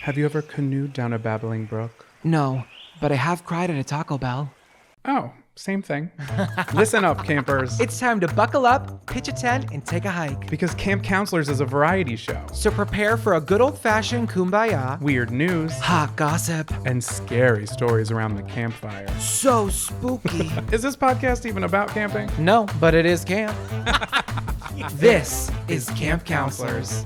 Have you ever canoed down a babbling brook? No, but I have cried at a Taco Bell. Oh, same thing. Listen up, campers. It's time to buckle up, pitch a tent, and take a hike. Because Camp Counselors is a variety show. So prepare for a good old-fashioned kumbaya, Weird news, hot gossip, and scary stories around the campfire. so spooky. Is this podcast even about camping? No, but it is camp. This is Camp Counselors.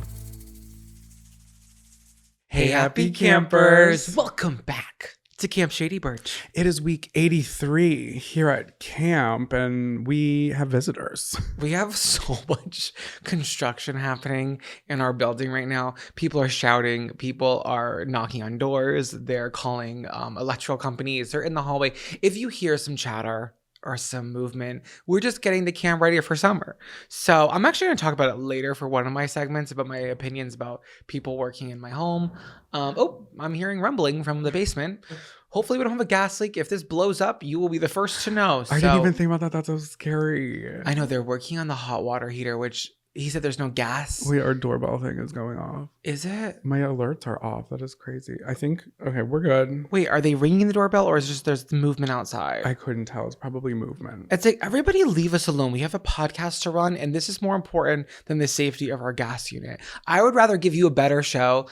Hey, happy campers. Welcome back to Camp Shady Birch. It is week 83 here at camp, and we have visitors. We have so much construction happening in our building right now. People are shouting. People are knocking on doors. They're calling electrical companies. They're in the hallway. If you hear some chatter or some movement, we're just getting the camp ready for summer. So I'm actually going to talk about it later for one of my segments about my opinions about people working in my home. I'm hearing rumbling from the basement. Hopefully we don't have a gas leak. If this blows up, you will be the first to know. I didn't even think about that. That's so scary. I know they're working on the hot water heater, which he said there's no gas. Wait, our doorbell thing is going off. Is it? My alerts are off. That is crazy. I think, okay, we're good. Wait, are they ringing the doorbell or is it just there's the movement outside? I couldn't tell. It's probably movement. It's like, everybody leave us alone. We have a podcast to run, and this is more important than the safety of our gas unit. I would rather give you a better show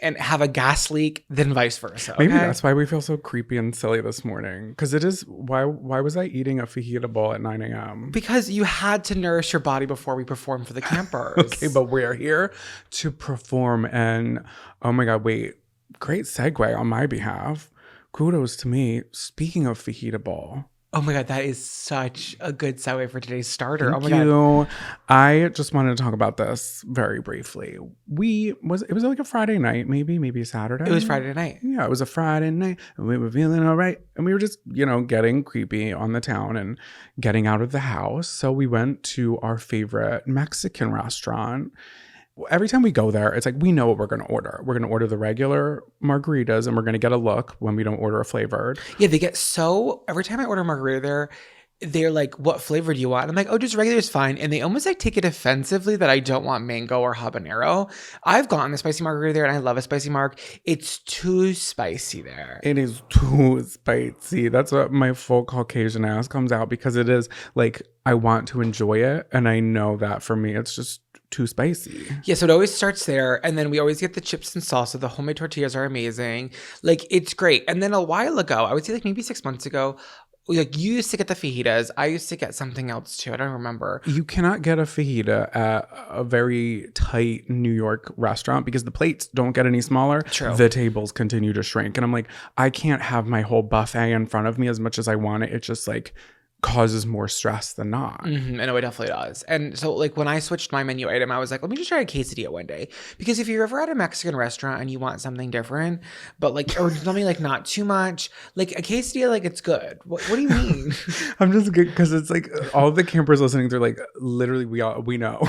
and have a gas leak than vice versa. Okay? Maybe that's why we feel so creepy and silly this morning. Because it is, why was I eating a fajita bowl at 9 a.m.? Because you had to nourish your body before we perform for the campers. Okay, but we're here to perform. And oh my God, wait, great segue on my behalf. Kudos to me. Speaking of fajita bowl. Oh my God, that is such a good segue for today's starter. Thank oh my you. God. I just wanted to talk about this very briefly. It was like a Friday night, maybe Saturday. It was Friday night. Yeah, it was a Friday night, and we were feeling all right. And we were just, getting creepy on the town and getting out of the house. So we went to our favorite Mexican restaurant. Every time we go there, it's like we know what we're going to order. We're going to order the regular margaritas, and we're going to get a look when we don't order a flavored. Yeah, they get so, every time I order margarita there, they're like, what flavor do you want? And I'm like, oh, just regular is fine. And they almost like take it offensively that I don't want mango or habanero. I've gotten a spicy margarita there, and I love a spicy marg. It's too spicy there. It is too spicy. That's what my full Caucasian ass comes out, because it is like, I want to enjoy it. And I know that for me, it's just too spicy. Yeah, so it always starts there, and then we always get the chips and salsa. The homemade tortillas are amazing. Like, it's great. And then a while ago, I would say like maybe 6 months ago, like you used to get the fajitas. I used to get something else too. I don't remember. You cannot get a fajita at a very tight New York restaurant because the plates don't get any smaller. True. The tables continue to shrink. And I'm like, I can't have my whole buffet in front of me as much as I want it. It just like causes more stress than not. Mm-hmm. I know it definitely does. And so like when I switched my menu item, I was like, let me just try a quesadilla one day. Because if you're ever at a Mexican restaurant and you want something different, but like, or something like not too much, like a quesadilla, like it's good. What do you mean? I'm just good because it's like all the campers listening, they're like, literally, we know.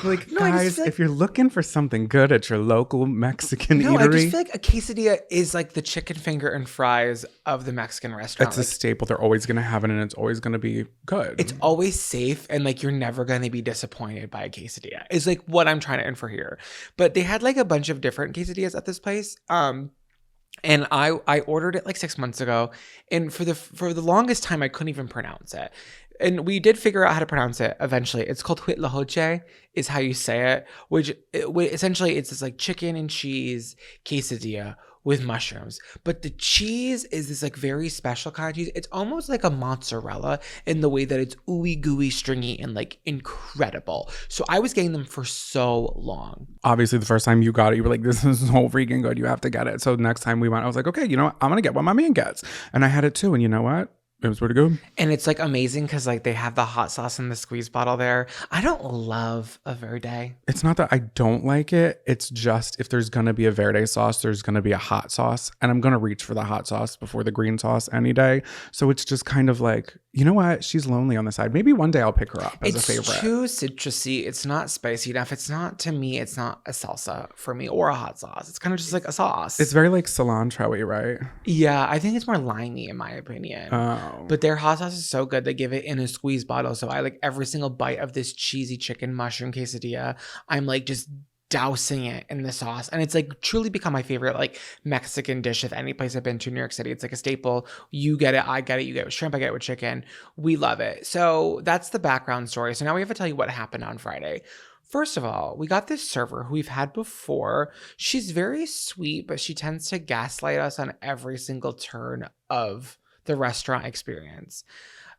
Like, No, guys, if you're looking for something good at your local Mexican No, eatery, I just feel like a quesadilla is like the chicken finger and fries of the Mexican restaurant. it's a staple. They're always going to have it, and it's always going to be good. It's always safe, and like you're never going to be disappointed by a quesadilla. Is like what I'm trying to infer here. But they had like a bunch of different quesadillas at this place. And I ordered it like 6 months ago, and for the longest time I couldn't even pronounce it. And we did figure out how to pronounce it eventually. It's called huitlacoche, is how you say it, which essentially it's this like chicken and cheese quesadilla with mushrooms. But the cheese is this like very special kind of cheese. It's almost like a mozzarella in the way that it's ooey gooey, stringy, and like incredible. So I was getting them for so long. Obviously, the first time you got it, you were like, this is so freaking good. You have to get it. So next time we went, I was like, okay, you know what? I'm going to get what my man gets. And I had it too. And you know what? It was pretty good. And it's like amazing because like they have the hot sauce in the squeeze bottle there. I don't love a Verde. It's not that I don't like it. It's just if there's going to be a Verde sauce, there's going to be a hot sauce. And I'm going to reach for the hot sauce before the green sauce any day. So it's just kind of like, you know what? She's lonely on the side. Maybe one day I'll pick her up as a favorite. It's too citrusy. It's not spicy enough. It's not, to me, it's not a salsa for me or a hot sauce. It's kind of just like a sauce. It's very like cilantro-y, right? Yeah, I think it's more limey in my opinion. Oh. But their hot sauce is so good. They give it in a squeeze bottle. So I like every single bite of this cheesy chicken mushroom quesadilla. I'm like just dousing it in the sauce. And it's like truly become my favorite like Mexican dish of any place I've been to in New York City. It's like a staple. You get it, I get it, you get it with shrimp, I get it with chicken. We love it. So that's the background story. So now we have to tell you what happened on Friday. First of all, we got this server who we've had before. She's very sweet, but she tends to gaslight us on every single turn of the restaurant experience.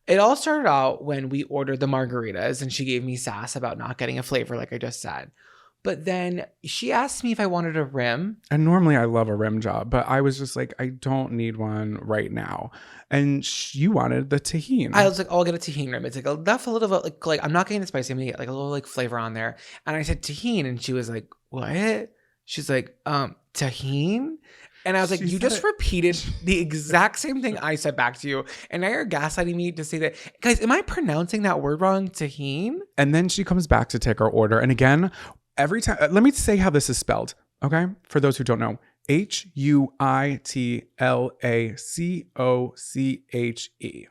It all started out when we ordered the margaritas and she gave me sass about not getting a flavor like I just said. But then she asked me if I wanted a rim. And normally I love a rim job, but I was just like, I don't need one right now. And you wanted the tahini. I was like, oh, I'll get a tahini rim. It's like enough, a little bit like I'm not getting the spicy. I'm gonna get like a little like flavor on there. And I said tahini, and she was like, what? She's like, tahini? And I was like, you just repeated the exact same thing I said back to you. And now you're gaslighting me to say that. Guys, am I pronouncing that word wrong? Tahini? And then she comes back to take our order. And again, every time, let me say how this is spelled, okay? For those who don't know, Huitlacoche.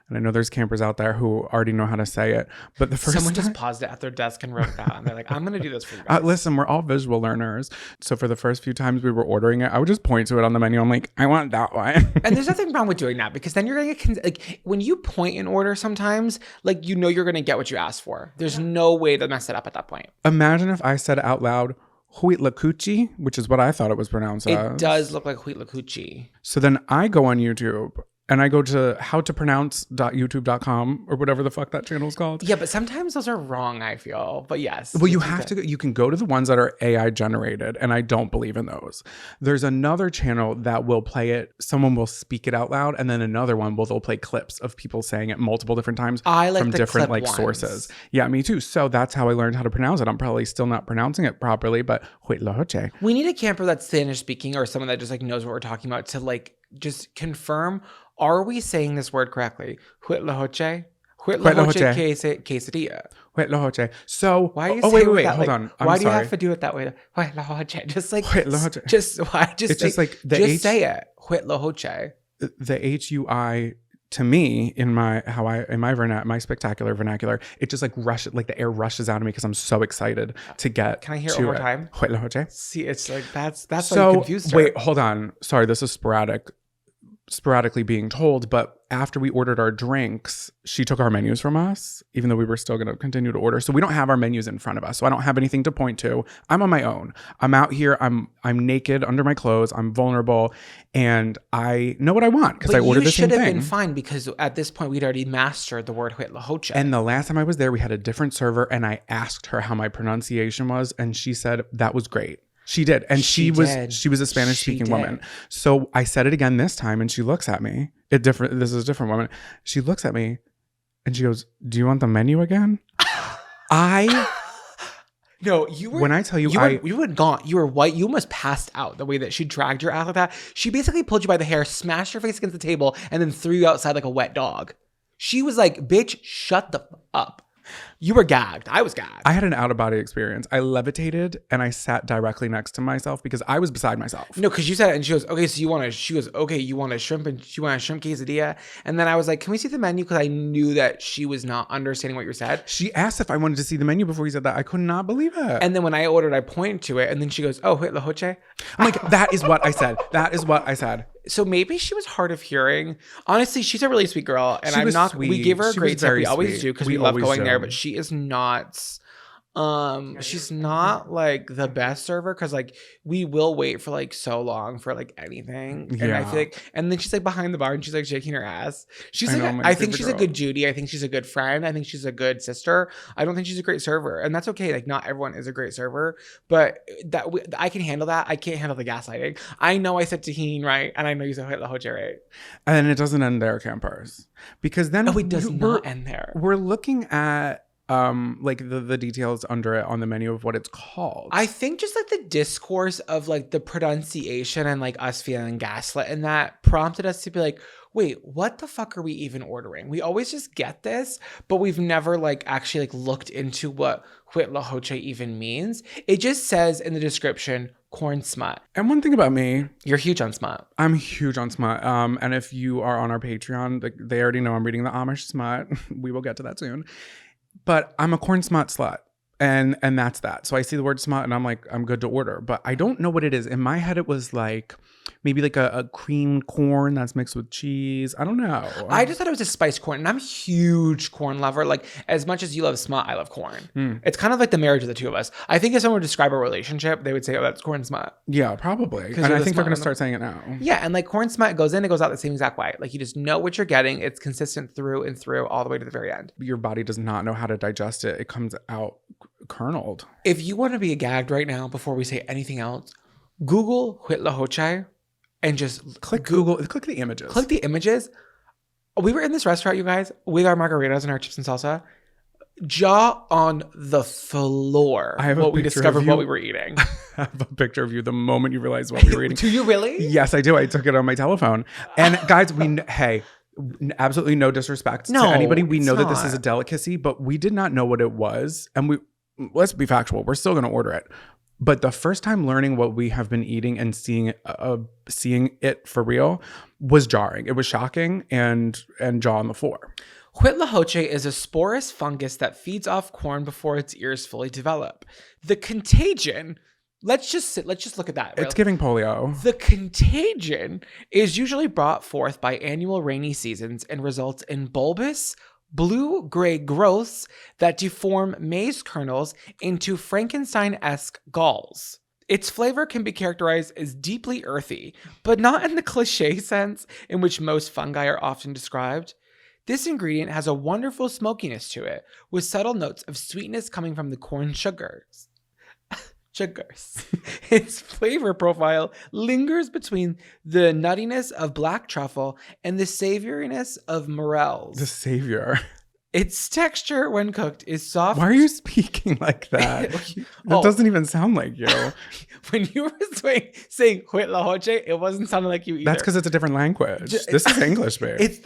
And I know there's campers out there who already know how to say it, but the first someone time, just paused it at their desk and wrote it down. And they're like, I'm going to do this for you guys. listen, we're all visual learners. So for the first few times we were ordering it, I would just point to it on the menu. I'm like, I want that one. And there's nothing wrong with doing that because then you're going to get, like, when you point an order sometimes, like, you know you're going to get what you asked for. There's no way to mess it up at that point. Imagine if I said out loud, Huitlacoche, which is what I thought it was pronounced as. It does look like Huitlacoche. So then I go on YouTube and I go to howtopronounce.youtube.com or whatever the fuck that channel is called. Yeah, but sometimes those are wrong, I feel. But yes. Well, you have to go, you can go to the ones that are AI generated, and I don't believe in those. There's another channel that will play it. Someone will speak it out loud, and then another one will they'll play clips of people saying it multiple different times from different like sources. Yeah, me too. So that's how I learned how to pronounce it. I'm probably still not pronouncing it properly, but Huitlacoche. We need a camper that's Spanish speaking or someone that just like knows what we're talking about to like just confirm. Are we saying this word correctly? Huitlacoche? Huitlacoche quesadilla. Huitlacoche. So, why are you wait, hold on. Why do you have to do it that way? Huitlacoche. Just like, Huitlacoche. It's just like the H, say it. Huitlacoche. The HUI to me in my my spectacular vernacular, it just like rushes, like the air rushes out of me because I'm so excited to get. Can I hear it one more time? Huitlacoche. See, it's like that's so. Like confused her. Wait, hold on. Sorry, this is sporadically being told, but after we ordered our drinks, she took our menus from us, even though we were still going to continue to order. So we don't have our menus in front of us. So I don't have anything to point to. I'm on my own. I'm out here. I'm naked under my clothes. I'm vulnerable, and I know what I want because I ordered the same thing. You should have been fine because at this point we'd already mastered the word Huitlacoche. And the last time I was there, we had a different server, and I asked her how my pronunciation was, and she said that was great. She did. And she was a Spanish speaking woman. So I said it again this time, and she looks at me. This is a different woman. She looks at me and she goes, "Do you want the menu again?" No, you were. When I tell you, you had gone. You were white. You almost passed out the way that she dragged your ass like that. She basically pulled you by the hair, smashed your face against the table, and then threw you outside like a wet dog. She was like, "Bitch, shut the up." You were gagged. I was gagged. I had an out-of-body experience. I levitated and I sat directly next to myself because I was beside myself. No, because you said it and she goes, okay, so you want a shrimp and you want a shrimp quesadilla? And then I was like, can we see the menu? Because I knew that she was not understanding what you said. She asked if I wanted to see the menu before you said that. I could not believe it. And then when I ordered, I pointed to it and then she goes, oh, Huitlacoche? I'm like, that is what I said. That is what I said. So maybe she was hard of hearing. Honestly, she's a really sweet girl, and she I'm not. Sweet. We give her a great tip. We always sweet. do because we love going there. But she is not. She's not like the best server because like we will wait for like so long for like anything, and I feel like, and then she's like behind the bar and she's like shaking her ass. She's like, I think she's a good Judy. I think she's a good friend. I think she's a good sister. I don't think she's a great server, and that's okay. Like not everyone is a great server, but I can handle that. I can't handle the gaslighting. I know I said tahini right, and I know you said Huitlacoche right, and it doesn't end there, campers, because then it does not end there. We're looking at like the details under it on the menu of what it's called. I think just like the discourse of like the pronunciation and like us feeling gaslit and that prompted us to be like, wait, what the fuck are we even ordering? We always just get this, but we've never like actually like looked into what Huitlacoche even means. It just says in the description, corn smut. And one thing about me, you're huge on smut. I'm huge on smut. And if you are on our Patreon, like, they already know I'm reading the Amish smut. We will get to that soon. But I'm a corn smut slut. And that's that. So I see the word smut and I'm like, I'm good to order. But I don't know what it is. In my head, it was like maybe like a cream corn that's mixed with cheese. I don't know. I just thought it was a spiced corn, and I'm a huge corn lover. Like, as much as you love smut, I love corn. It's kind of like the marriage of the two of us. I think if someone would describe a relationship, they would say, oh, that's corn smut. Yeah, probably. And I think they're going to start saying it now. Yeah, and like corn smut goes in, it goes out the same exact way. Like, you just know what you're getting. It's consistent through and through all the way to the very end. Your body does not know how to digest it. It comes out kerneled. If you want to be gagged right now before we say anything else, Google Huitlacoche and just click Google. Click the images. Click the images. We were in this restaurant, you guys, with our margaritas and our chips and salsa. Jaw on the floor. I have what we discovered what we were eating. I have a picture of you the moment you realized what we were eating. Do you really? Yes, I do. I took it on my telephone. And guys, hey, absolutely no disrespect to anybody. We know that this is a delicacy, but we did not know what it was. And let's be factual. We're still going to order it. But the first time learning what we have been eating and seeing it for real was jarring. It was shocking and jaw on the floor. Huitlacoche is a sporous fungus that feeds off corn before its ears fully develop. The contagion, let's just look at that. It's giving polio. The contagion is usually brought forth by annual rainy seasons and results in bulbous, blue-gray growths that deform maize kernels into Frankenstein-esque galls. Its flavor can be characterized as deeply earthy, but not in the cliche sense in which most fungi are often described. This ingredient has a wonderful smokiness to it, with subtle notes of sweetness coming from the corn sugars. Its flavor profile lingers between the nuttiness of black truffle and the savouriness of morels. The savior. Its texture, when cooked, is soft. Why are you speaking like that? That doesn't even sound like you. When you were saying Huitlacoche, it wasn't sounding like you either. That's because it's a different language. This is English, babe. It's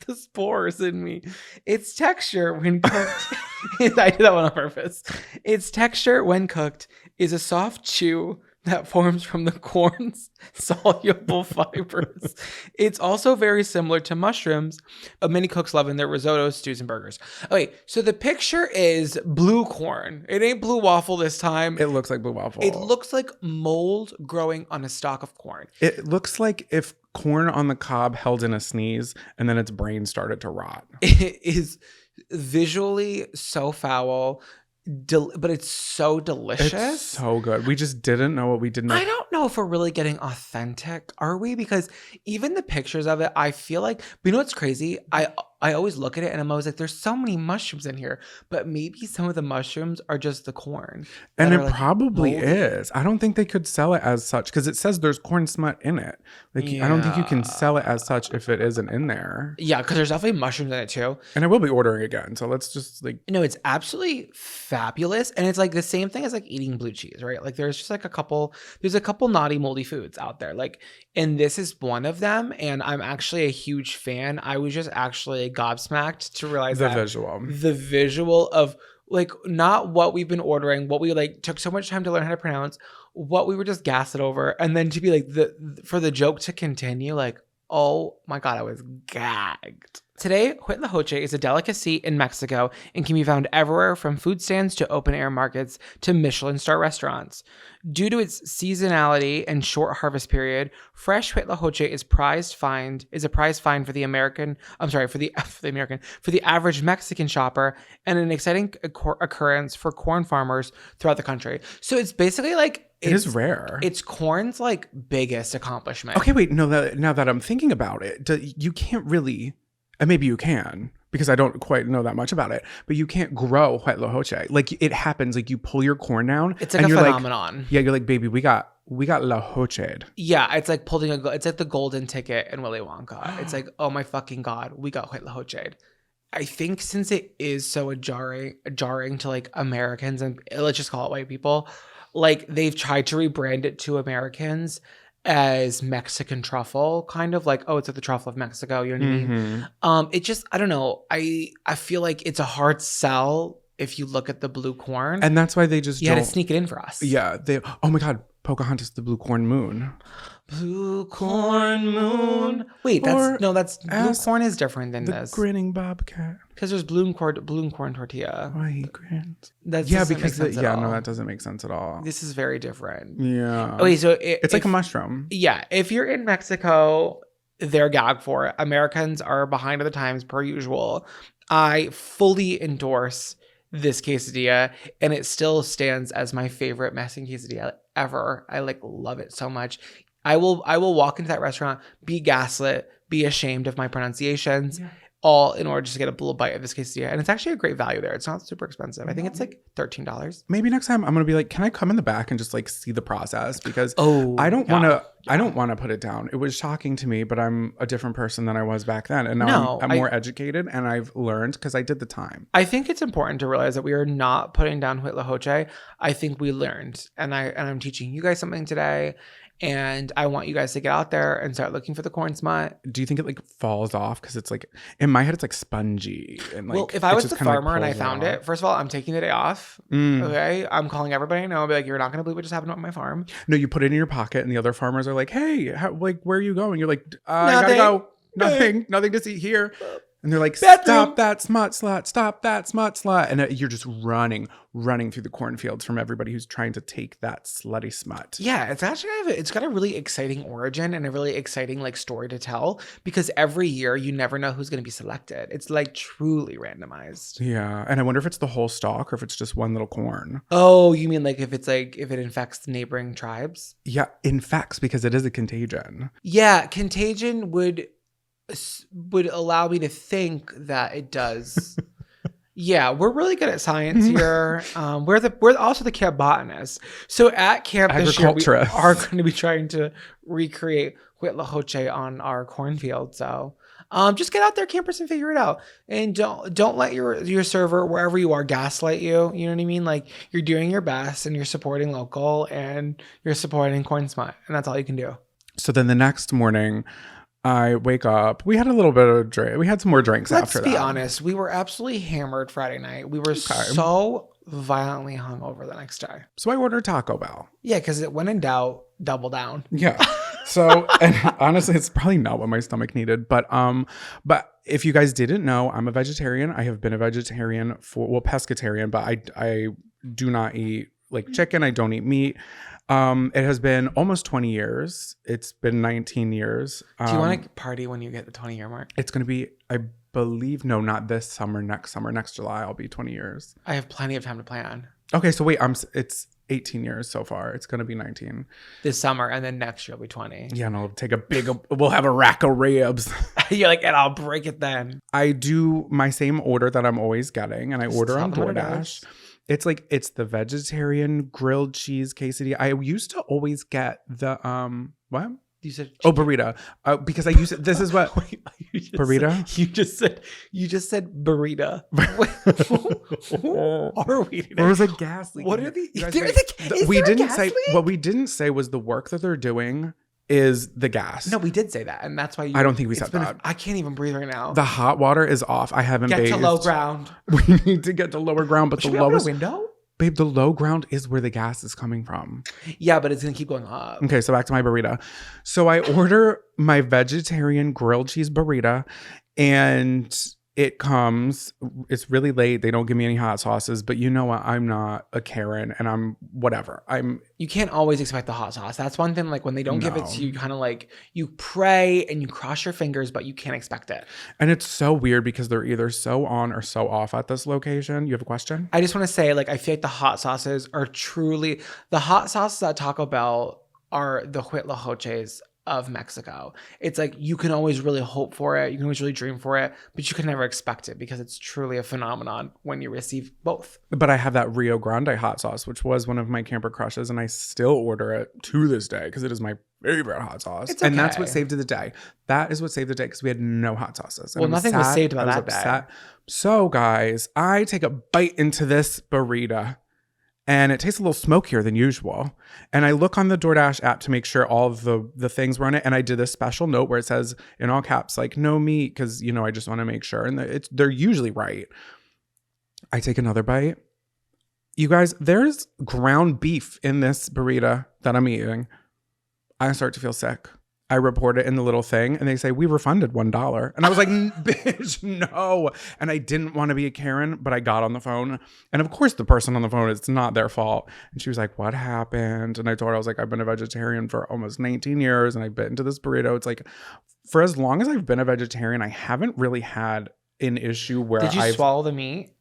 the spores in me. Its texture, when cooked... I did that one on purpose. Its texture, when cooked, is a soft chew that forms from the corn's soluble fibers. It's also very similar to mushrooms, many cooks love in their risottos, stews, and burgers. Okay, so the picture is blue corn. It ain't blue waffle this time. It looks like blue waffle. It looks like mold growing on a stalk of corn. It looks like if corn on the cob held in a sneeze and then its brain started to rot. It is visually so foul. But it's so delicious. It's so good. We just didn't know what we didn't know. I don't know if we're really getting authentic, are we? Because even the pictures of it, I feel like, but you know what's crazy? I always look at it and I'm always like, there's so many mushrooms in here, but maybe some of the mushrooms are just the corn. And it probably is. I don't think they could sell it as such because it says there's corn smut in it. Like, I don't think you can sell it as such if it isn't in there. Yeah, because there's definitely mushrooms in it too. And I will be ordering again. So let's just like. No, it's absolutely fabulous. And it's like the same thing as like eating blue cheese, right? Like there's just like there's a couple naughty, moldy foods out there. Like, and this is one of them. And I'm actually a huge fan. I was just actually gobsmacked to realize the visual of like not what we've been ordering, what we like took so much time to learn how to pronounce, what we were just gassed over, and then to be like for the joke to continue, like, oh my God, I was gagged. Today, Huitlacoche is a delicacy in Mexico and can be found everywhere from food stands to open-air markets to Michelin-star restaurants. Due to its seasonality and short harvest period, fresh Huitlacoche is a prize find for the average Mexican shopper and an exciting occurrence for corn farmers throughout the country. So it's basically like it is rare. It's corn's like biggest accomplishment. Okay, wait. No, now that I'm thinking about it, you can't really. And maybe you can, because I don't quite know that much about it, but you can't grow Huitlacoche. Like it happens, like you pull your corn down. It's like a phenomenon. Like, yeah, you're like, baby, we got la hoche. Yeah, it's like it's like the golden ticket in Willy Wonka. It's like, oh my fucking God, we got Huitlacoche. I think since it is so jarring to like Americans and let's just call it white people, like they've tried to rebrand it to Americans as Mexican truffle, kind of like, oh, it's like the truffle of Mexico, you know what I mean? It just, I don't know. I feel like it's a hard sell if you look at the blue corn. And that's why they just had to sneak it in for us. Yeah. Oh my God. Pocahontas, the Blue Corn Moon. Blue corn moon. Wait, Or that's blue ask corn is different than The this. grinning bobcat. Because there's blue corn tortilla. Why he grins. That Yeah, doesn't make because sense at all. no, that doesn't make sense at all. This is very different. Yeah. Okay, so It's like a mushroom. Yeah, if you're in Mexico, they're gagged for it. Americans are behind of the times per usual. I fully endorse this quesadilla, and it still stands as my favorite Mexican quesadilla ever. I love it so much. I will walk into that restaurant, be gaslit, be ashamed of my pronunciations, all in order just to get a little bite of this quesadilla. And it's actually a great value there. It's not super expensive. I think it's like $13. Maybe next time I'm gonna be like, can I come in the back and just like see the process? Because I don't want to put it down. It was shocking to me, but I'm a different person than I was back then, and now I'm more educated, and I've learned because I did the time. I think it's important to realize that we are not putting down Huitlacoche. I think we learned, and I'm teaching you guys something today. And I want you guys to get out there and start looking for the corn smut. Do you think it like falls off? Because it's like, in my head, it's like spongy. And like, well, if I was the farmer and I found it, first of all, I'm taking the day off. Okay. I'm calling everybody I know. I'll be like, you're not going to believe what just happened on my farm. No, you put it in your pocket and the other farmers are like, hey, where are you going? You're like, I gotta go. Nothing to see here. And they're like, stop that smut slut. Stop that smut slut. And you're just running through the cornfields from everybody who's trying to take that slutty smut. Yeah, it's actually it's got a really exciting origin and a really exciting like story to tell, because every year you never know who's going to be selected. It's like truly randomized. Yeah, and I wonder if it's the whole stalk or if it's just one little corn. Oh, you mean like if it infects the neighboring tribes? Yeah, infects, because it is a contagion. Yeah, contagion would allow me to think that it does. Yeah, we're really good at science here. We're also the camp botanists. So at camp this year, we are going to be trying to recreate Huitlacoche on our cornfield. So just get out there, campers, and figure it out. And don't let your server, wherever you are, gaslight you. You know what I mean? Like, you're doing your best and you're supporting local and you're supporting corn smut, and that's all you can do. So then the next morning, I wake up. We had a little bit of drink. We had some more drinks after that. Let's be honest. We were absolutely hammered Friday night. We were so violently hungover the next day. So I ordered Taco Bell. Yeah, because when in doubt, double down. Yeah. So, and honestly, it's probably not what my stomach needed. But if you guys didn't know, I'm a vegetarian. I have been a vegetarian pescatarian, but I do not eat like chicken. I don't eat meat. It has been almost 20 years. It's been 19 years. Do you want to party when you get the 20-year mark? It's going to be, I believe, no, not this summer, next July, I'll be 20 years. I have plenty of time to plan. Okay, so wait, it's 18 years so far. It's going to be 19. This summer, and then next year will be 20. Yeah, and we'll have a rack of ribs. You're like, and I'll break it then. I do my same order that I'm always getting, and I order on DoorDash. It's the vegetarian grilled cheese quesadilla. I used to always get the what? You said burrito. Because I used to, this is what burrito. You just said burrito. Who are we today? There was a gas leak. What are the? What we didn't say was the work that they're doing is the gas. No, we did say that, and that's why I don't think we said that. I can't even breathe right now. The hot water is off. I haven't bathed. Get to low ground. We need to get to lower ground, but Should the we lowest open a window. Babe, the low ground is where the gas is coming from. Yeah, but it's gonna keep going up. Okay, so back to my burrito. So I order my vegetarian grilled cheese burrito, and it comes, it's really late. They don't give me any hot sauces, but you know what? I'm not a Karen, and I'm whatever. You can't always expect the hot sauce. That's one thing. Like, when they don't give it to you, kind of like you pray and you cross your fingers, but you can't expect it. And it's so weird because they're either so on or so off at this location. You have a question? I just want to say, like, I feel like the hot sauces are truly, the hot sauces at Taco Bell are the Huitlacoches of Mexico. It's like you can always really hope for it, you can always really dream for it, but you can never expect it because it's truly a phenomenon when you receive both. But I have that Rio Grande hot sauce, which was one of my camper crushes, and I still order it to this day because it is my favorite hot sauce. It's okay. And that's what saved the day. That is what saved the day, because we had no hot sauces. Well, nothing was saved about that day. So guys, I take a bite into this burrito, and it tastes a little smokier than usual. And I look on the DoorDash app to make sure all of the things were on it. And I did a special note where it says in all caps, like, no meat, because, I just want to make sure. And they're usually right. I take another bite. You guys, there's ground beef in this burrito that I'm eating. I start to feel sick. I report it in the little thing and they say, we refunded $1. And I was like, bitch, no. And I didn't want to be a Karen, but I got on the phone. And of course, the person on the phone, it's not their fault. And she was like, what happened? And I told her, I was like, I've been a vegetarian for almost 19 years and I bit into this burrito. It's like, for as long as I've been a vegetarian, I haven't really had an issue where Did you swallow the meat?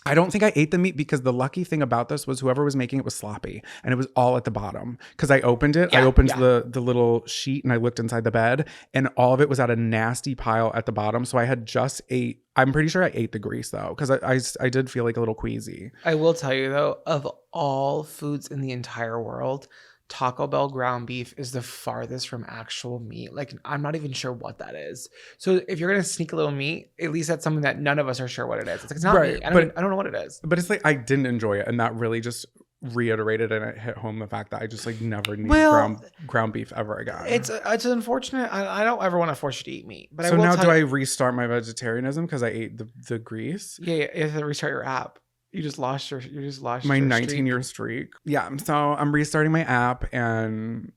I don't think I ate the meat because the lucky thing about this was whoever was making it was sloppy and it was all at the bottom. Because I opened it, I opened the little sheet and I looked inside the bed and all of it was at a nasty pile at the bottom. So I had just ate, I'm pretty sure I ate the grease though, because I did feel like a little queasy. I will tell you though, of all foods in the entire world, Taco Bell ground beef is the farthest from actual meat. Like, I'm not even sure what that is. So if you're going to sneak a little meat, at least that's something that none of us are sure what it is. It's like, it's not meat. I don't know what it is. But it's like, I didn't enjoy it. And that really just reiterated and it hit home the fact that I just like never need ground beef ever again. It's unfortunate. I don't ever want to force you to eat meat. But so now do I restart my vegetarianism because I ate the grease? Yeah, you have to restart your app. You just lost my 19-year streak. Yeah, so I'm restarting my app and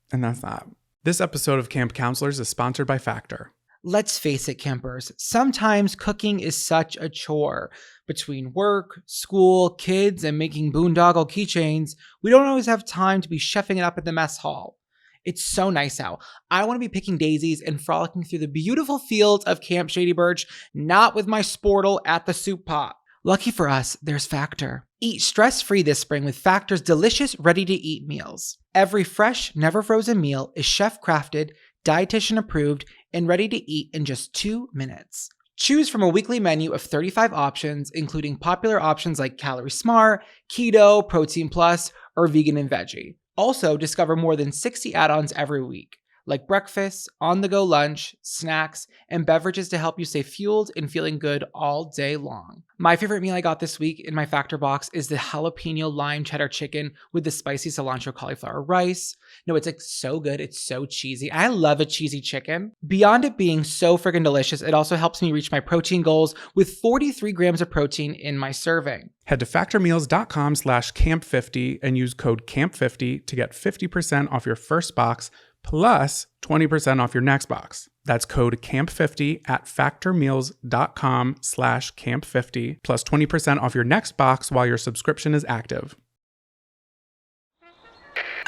that's that. This episode of Camp Counselors is sponsored by Factor. Let's face it, campers, sometimes cooking is such a chore. Between work, school, kids, and making boondoggle keychains, we don't always have time to be chefing it up at the mess hall. It's so nice out. I want to be picking daisies and frolicking through the beautiful fields of Camp Shady Birch, not with my Sportle at the soup pot. Lucky for us, there's Factor. Eat stress-free this spring with Factor's delicious, ready-to-eat meals. Every fresh, never-frozen meal is chef-crafted, dietitian-approved, and ready to eat in just 2 minutes. Choose from a weekly menu of 35 options, including popular options like Calorie Smart, Keto, Protein Plus, or Vegan and Veggie. Also, discover more than 60 add-ons every week, like breakfast, on-the-go lunch, snacks, and beverages to help you stay fueled and feeling good all day long. My favorite meal I got this week in my Factor box is the jalapeno lime cheddar chicken with the spicy cilantro cauliflower rice. No, it's like so good. It's so cheesy. I love a cheesy chicken. Beyond it being so freaking delicious, it also helps me reach my protein goals with 43 grams of protein in my serving. Head to factormeals.com/camp50 and use code camp50 to get 50% off your first box plus 20% off your next box. That's code CAMP50 at factormeals.com/camp50 plus 20% off your next box while your subscription is active.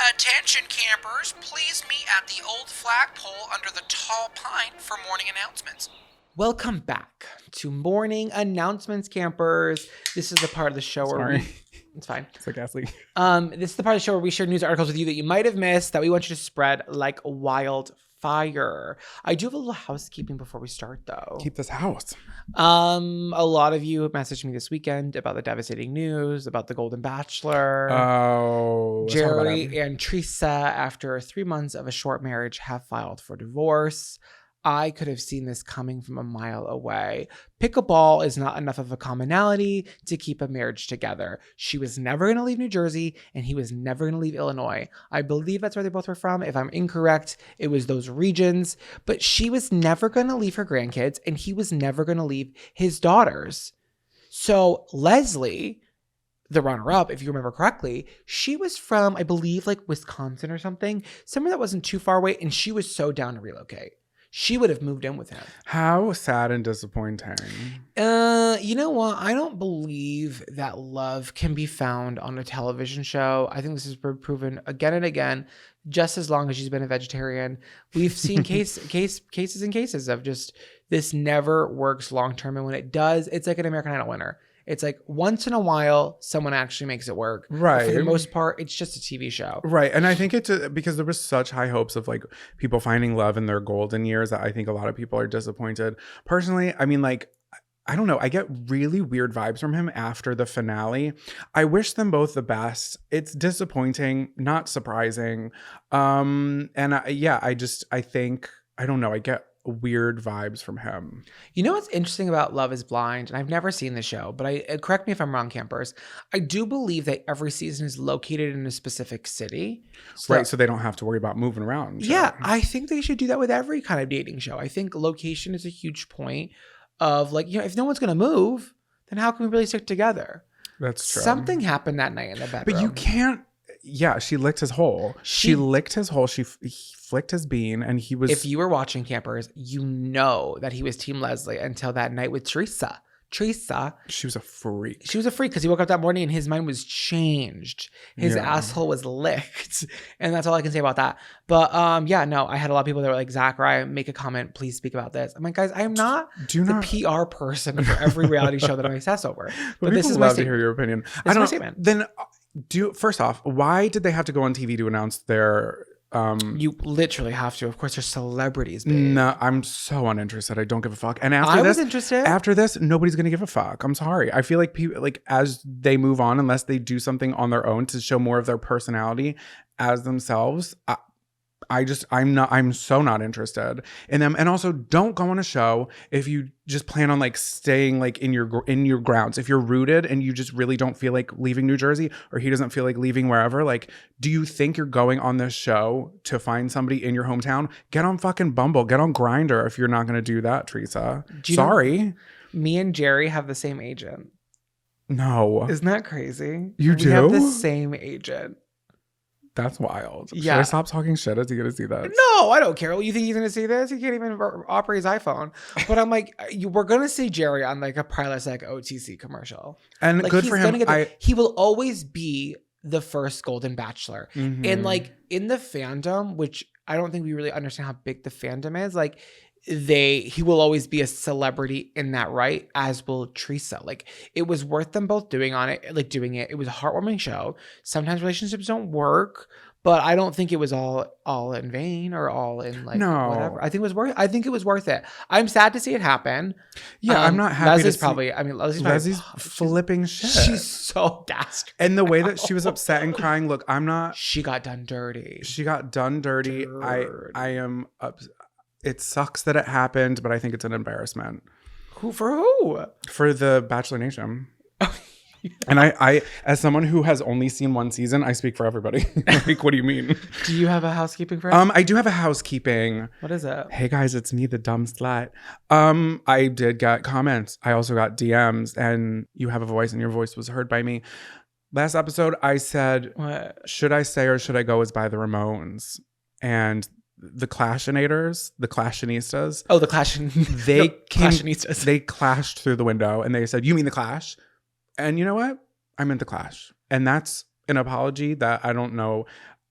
Attention campers, please meet at the old flagpole under the tall pine for morning announcements. Welcome back to morning announcements, campers. This is the part of the show where it's fine. It's like Ashley. This is the part of the show where we share news articles with you that you might have missed that we want you to spread like wildfire. I do have a little housekeeping before we start, though. Keep this house. A lot of you messaged me this weekend about the devastating news about the Golden Bachelor. Oh, Jerry and Teresa, after 3 months of a short marriage, have filed for divorce. I could have seen this coming from a mile away. Pickleball is not enough of a commonality to keep a marriage together. She was never going to leave New Jersey, and he was never going to leave Illinois. I believe that's where they both were from. If I'm incorrect, it was those regions. But she was never going to leave her grandkids, and he was never going to leave his daughters. So Leslie, the runner-up, if you remember correctly, she was from, I believe, like Wisconsin or something, somewhere that wasn't too far away, and she was so down to relocate. She would have moved in with him. How sad and disappointing. You know what? I don't believe that love can be found on a television show. I think this has been proven again and again, just as long as she's been a vegetarian. We've seen cases and cases of just this never works long term. And when it does, it's like an American Idol winner. It's like once in a while, someone actually makes it work. Right. But for the most part, it's just a TV show. Right. And I think it's because there was such high hopes of like people finding love in their golden years that I think a lot of people are disappointed. Personally, I mean, like, I don't know. I get really weird vibes from him after the finale. I wish them both the best. It's disappointing, not surprising. I don't know. I get weird vibes from him. You know what's interesting about Love is Blind? And I've never seen the show, but correct me if I'm wrong, campers. I do believe that every season is located in a specific city. Right, so they don't have to worry about moving around. Yeah, I think they should do that with every kind of dating show. I think location is a huge point of like, you know, if no one's going to move, then how can we really stick together? That's true. Something happened that night in the bedroom. But you can't. Yeah, she licked his hole. She licked his hole. He flicked his bean, and he was. If you were watching Campers, you know that he was Team Leslie until that night with Teresa. She was a freak. She was a freak because he woke up that morning and his mind was changed. His asshole was licked. And that's all I can say about that. But yeah, no, I had a lot of people that were like, Zach, Ryan, make a comment. Please speak about this. I'm like, guys, I am not the PR person for every reality show that I'm obsessed over. But this is my statement. To hear your opinion. This is my statement. Then first off, why did they have to go on TV to announce their you literally have to. Of course, they're celebrities, babe. No, I'm so uninterested. I don't give a fuck. And I was interested. After this, nobody's gonna give a fuck. I'm sorry. I feel like people, like, as they move on, unless they do something on their own to show more of their personality as themselves, I'm so not interested in them. And also, don't go on a show if you just plan on like staying like in your grounds. If you're rooted and you just really don't feel like leaving New Jersey, or he doesn't feel like leaving wherever, like, do you think you're going on this show to find somebody in your hometown? Get on fucking Bumble, get on Grindr if you're not going to do that, Teresa. Sorry. Me and Jerry have the same agent. No. Isn't that crazy? You do? We have the same agent. That's wild. Yeah. Should I stop talking shit? Is he going to see that? No, I don't care. You think he's going to see this? He can't even operate his iPhone. But I'm like, we're going to see Jerry on like a Prilosec OTC commercial. And like, good for him. He will always be the first Golden Bachelor. Mm-hmm. And like in the fandom, which I don't think we really understand how big the fandom is, like he will always be a celebrity in that, right? As will Teresa. Like, it was worth them both doing it. It was a heartwarming show. Sometimes relationships don't work, but I don't think it was all in vain or all in like whatever. I think it was worth it. I'm sad to see it happen. Yeah, I'm not happy. Leslie's flipping shit. She's so dastardly. And the way that she was upset and crying. Look, She got done dirty. I am upset. It sucks that it happened, but I think it's an embarrassment. For who? For the Bachelor Nation. And I, as someone who has only seen one season, I speak for everybody. Like, what do you mean? Do you have a housekeeping friend? I do have a housekeeping. What is it? Hey guys, it's me, the dumb slut. I did get comments. I also got DMs, and you have a voice, and your voice was heard by me. Last episode, I said, what? Should I stay or should I go as by the Ramones? And the Clashinators, the Clashinistas. Oh, the Clashinistas. They clashed through the window and they said, "You mean the Clash?" And you know what? I meant the Clash. And that's an apology that I don't know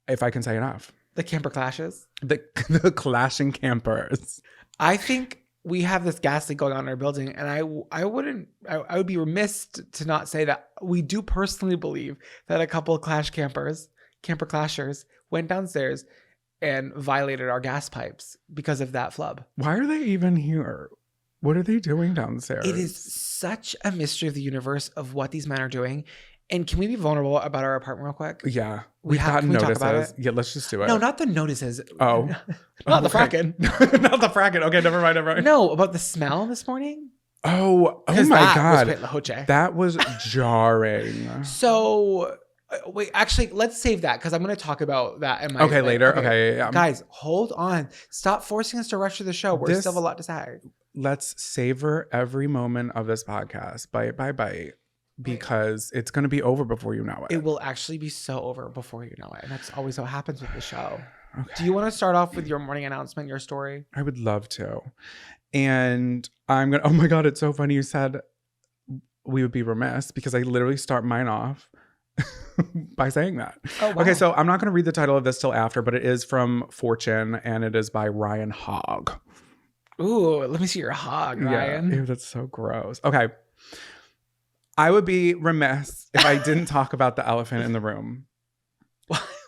if I can say enough. The camper clashes? The clashing campers. I think we have this gas leak going on in our building, and I would be remiss to not say that we do personally believe that a couple of camper clashers went downstairs and violated our gas pipes because of that flub. Why are they even here? What are they doing downstairs? It is such a mystery of the universe of what these men are doing. And can we be vulnerable about our apartment real quick? Yeah. We've gotten notices. Yeah, let's just do it. No, not the notices. Oh. Not the fracking. Not the fracking. Okay, never mind. No, about the smell this morning. Oh my God. That was jarring. So... wait, actually, let's save that because I'm going to talk about that in my... Okay, later. Okay. Yeah. Guys, hold on. Stop forcing us to rush through the show. We still have a lot to say. Let's savor every moment of this podcast. Bite. Because it's going to be over before you know it. It will actually be so over before you know it. And that's always what happens with the show. Okay. Do you want to start off with your morning announcement, your story? I would love to. And I'm going to... Oh my God, it's so funny you said we would be remiss because I literally start mine off by saying that. Oh, wow. Okay, so I'm not going to read the title of this till after, but it is from Fortune and it is by Ryan Hogg. Ooh, let me see your hog, Ryan. Yeah. Ew, that's so gross. Okay. I would be remiss if I didn't talk about the elephant in the room.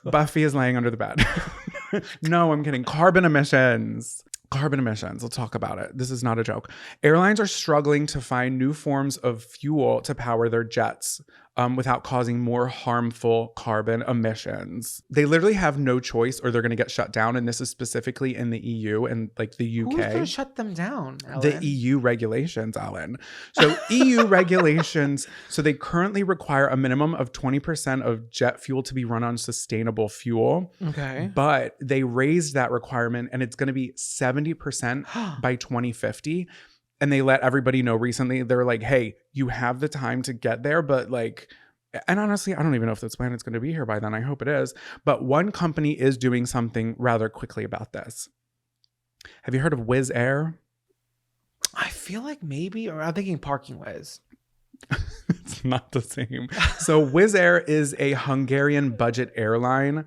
Buffy is laying under the bed. No, I'm kidding. Carbon emissions. Let's talk about it. This is not a joke. Airlines are struggling to find new forms of fuel to power their jets without causing more harmful carbon emissions. They literally have no choice or they're going to get shut down. And this is specifically in the EU and like the UK. Who's going to shut them down, Ellen? The EU regulations, Ellen. So EU regulations, so they currently require a minimum of 20% of jet fuel to be run on sustainable fuel. Okay. But they raised that requirement and it's going to be 70% by 2050. And they let everybody know recently. They're like, hey, you have the time to get there, but like, and honestly, I don't even know if this planet's going to be here by then. I hope it is. But one company is doing something rather quickly about this. Have you heard of Wizz Air? I feel like maybe, or I'm thinking Parking Whiz. It's not the same. So Wizz Air is a Hungarian budget airline.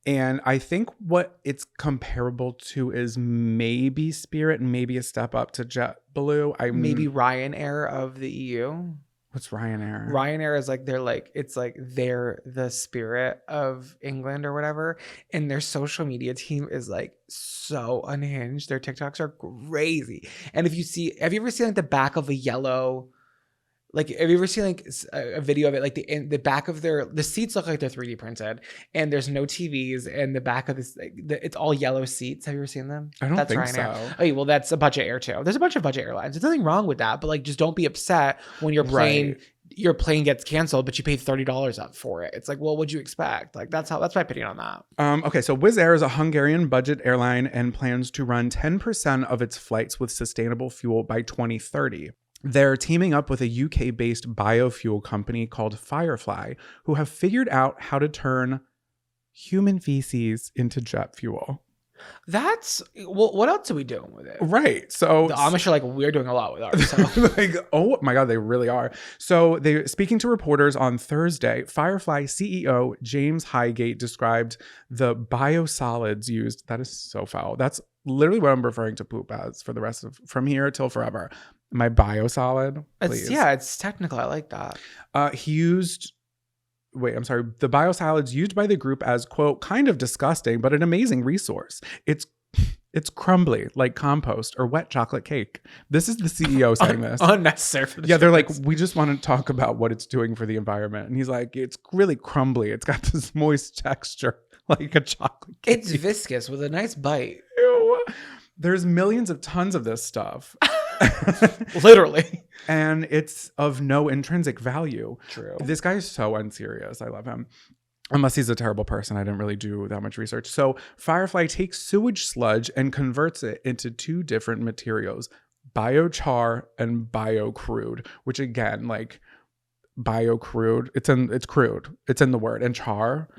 And I think what it's comparable to is maybe Spirit and maybe a step up to JetBlue. Maybe Ryanair of the EU. What's Ryanair? Ryanair is like they're the Spirit of England or whatever, and their social media team is like so unhinged. Their TikToks are crazy. And have you ever seen like the back of a yellow? Like, have you ever seen like a video of it? Like the back of the seats look like they're 3D printed, and there's no TVs, and the back of this, it's all yellow seats. Have you ever seen them? I don't think Ryanair. so. Oh, well, that's a budget air too. There's a bunch of budget airlines. There's nothing wrong with that, but like, just don't be upset when your plane gets canceled, but you paid $30 up for it. It's like, well, what'd you expect? Like, that's my opinion on that. Okay, so Wizz Air is a Hungarian budget airline and plans to run 10% of its flights with sustainable fuel by 2030. They're teaming up with a UK-based biofuel company called Firefly, who have figured out how to turn human feces into jet fuel. That's what else are we doing with it? Right. So the Amish are like, we're doing a lot with ours. So. like, oh my God, they really are. So they speaking to reporters on Thursday, Firefly CEO James Highgate described the biosolids used. That is so foul. That's literally what I'm referring to poop as for the rest of from here till forever. My biosolid, please. It's technical. I like that. He used. Wait, I'm sorry. The biosolids used by the group as, quote, kind of disgusting, but an amazing resource. It's crumbly like compost or wet chocolate cake. This is the CEO saying this. Unnecessary for the Yeah, they're like, we just want to talk about what it's doing for the environment. And he's like, it's really crumbly. It's got this moist texture like a chocolate cake. It's viscous with a nice bite. Ew. There's millions of tons of this stuff. Literally. And it's of no intrinsic value. True. This guy is so unserious. I love him. Unless he's a terrible person. I didn't really do that much research. So Firefly takes sewage sludge and converts it into two different materials, biochar and biocrude, which again, like biocrude, it's crude. It's in the word. And char,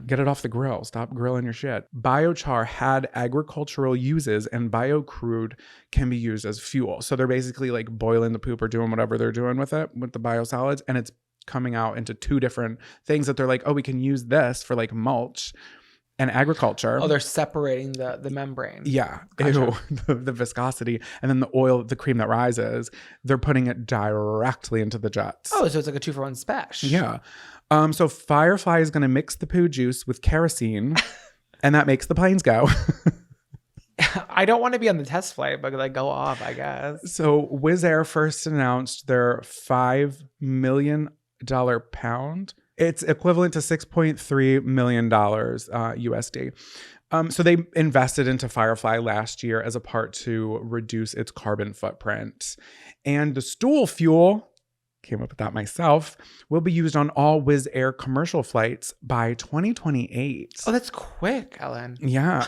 get it off the grill. Stop grilling your shit. Biochar had agricultural uses and biocrude can be used as fuel. So they're basically like boiling the poop or doing whatever they're doing with it, with the biosolids. And it's coming out into two different things that they're like, oh, we can use this for like mulch and agriculture. Oh, they're separating the membrane. Yeah. Gotcha. Ew, the viscosity. And then the oil, the cream that rises, they're putting it directly into the jets. Oh, so it's like a 2-for-1 special. Yeah. So Firefly is going to mix the poo juice with kerosene and that makes the planes go. I don't want to be on the test flight, but like go off, I guess. So Wizz Air first announced their $5 million pound. It's equivalent to $6.3 million USD. So they invested into Firefly last year as a part to reduce its carbon footprint. And the stool fuel, came up with that myself, will be used on all Wizz Air commercial flights by 2028. Oh, that's quick, Ellen. Yeah.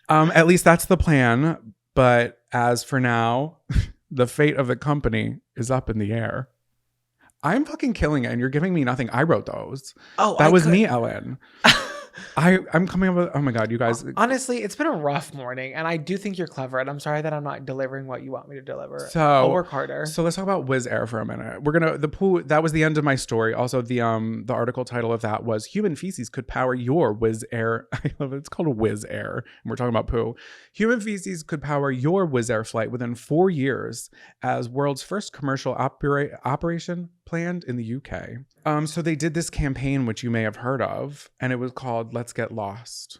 At least that's the plan. But as for now, the fate of the company is up in the air. I'm fucking killing it and you're giving me nothing. I wrote those. Oh, that was me, Ellen. I'm coming up with, oh my God, you guys. Honestly, it's been a rough morning and I do think you're clever and I'm sorry that I'm not delivering what you want me to deliver. So I'll work harder. So let's talk about Wizz Air for a minute. That was the end of my story. Also, the article title of that was Human Feces Could Power Your Wizz Air. I love it. It's called Wizz Air. And we're talking about poo. Human feces could power your Wizz Air flight within 4 years as world's first commercial operation planned in the UK. So they did this campaign, which you may have heard of, and it was called Let's Get Lost.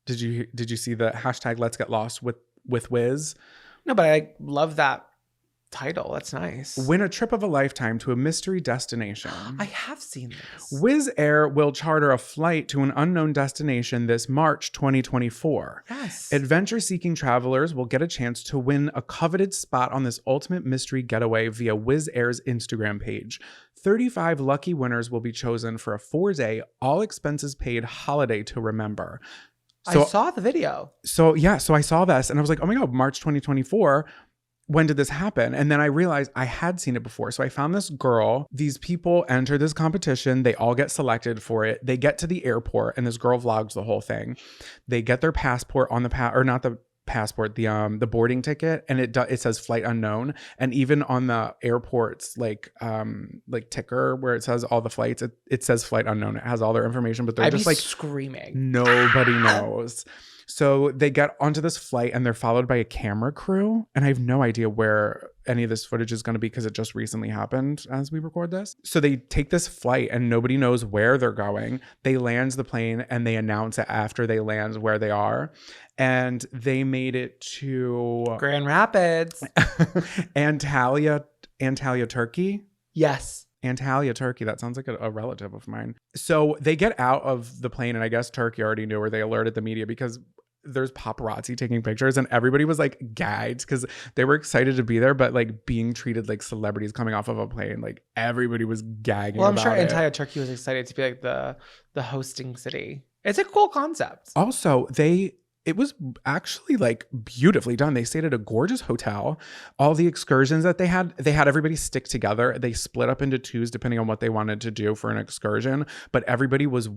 Did you see the hashtag Let's Get Lost with Wizz? No, but I love that title. That's nice. Win a trip of a lifetime to a mystery destination. I have seen this. Wizz Air will charter a flight to an unknown destination this March 2024. Yes. Adventure-seeking travelers will get a chance to win a coveted spot on this ultimate mystery getaway via Wizz Air's Instagram page. 35 lucky winners will be chosen for a 4-day, all-expenses-paid holiday to remember. So, I saw the video. So I saw this and I was like, oh my God, March 2024. when did this happen? And then I realized I had seen it before. So I found this girl. These people enter this competition. They all get selected for it. They get to the airport and this girl vlogs the whole thing. They get their passport on the or not the passport, the boarding ticket, and it says flight unknown. And even on the airport's like ticker where it says all the flights, it says flight unknown. It has all their information, but they're I'd just be like screaming. nobody knows. So they get onto this flight and they're followed by a camera crew. And I have no idea where any of this footage is going to be because it just recently happened as we record this. So they take this flight and nobody knows where they're going. They land the plane and they announce it after they land where they are. And they made it to Grand Rapids. Antalya, Turkey. Yes. Antalya, Turkey. That sounds like a relative of mine. So they get out of the plane, and I guess Turkey already knew, or they alerted the media because there's paparazzi taking pictures, and everybody was like gagged because they were excited to be there, but like being treated like celebrities coming off of a plane. Like everybody was gagging. Well, I'm about sure it. Antalya, Turkey was excited to be like the hosting city. It's a cool concept. Also, it was actually like beautifully done. They stayed at a gorgeous hotel. All the excursions that they had everybody stick together. They split up into twos depending on what they wanted to do for an excursion, but everybody was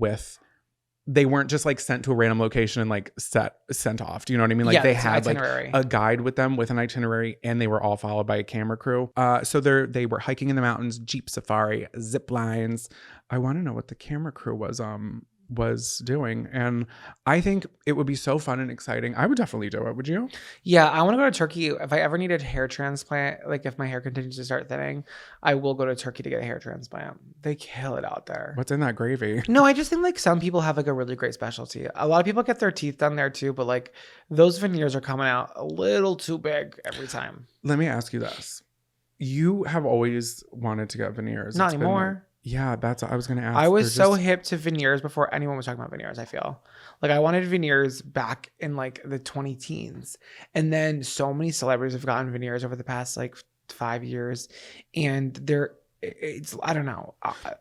they weren't just like sent to a random location and like sent off. Do you know what I mean? Like they had like a guide with them with an itinerary, and they were all followed by a camera crew. So they were hiking in the mountains, jeep safari, zip lines. I want to know what the camera crew was doing, and I think it would be so fun and exciting. I would definitely do it. Would you? Yeah, I want to go to Turkey. If I ever needed hair transplant, like if my hair continues to start thinning, I will go to Turkey to get a hair transplant. They kill it out there. What's in that gravy? No, I just think like some people have like a really great specialty. A lot of people get their teeth done there too, but like those veneers are coming out a little too big every time. Let me ask you this. You have always wanted to get veneers. Not anymore. Yeah, that's what I was going to ask. I was so hip to veneers before anyone was talking about veneers, I feel. Like I wanted veneers back in like the 2010s. And then so many celebrities have gotten veneers over the past like 5 years. And it's I don't know.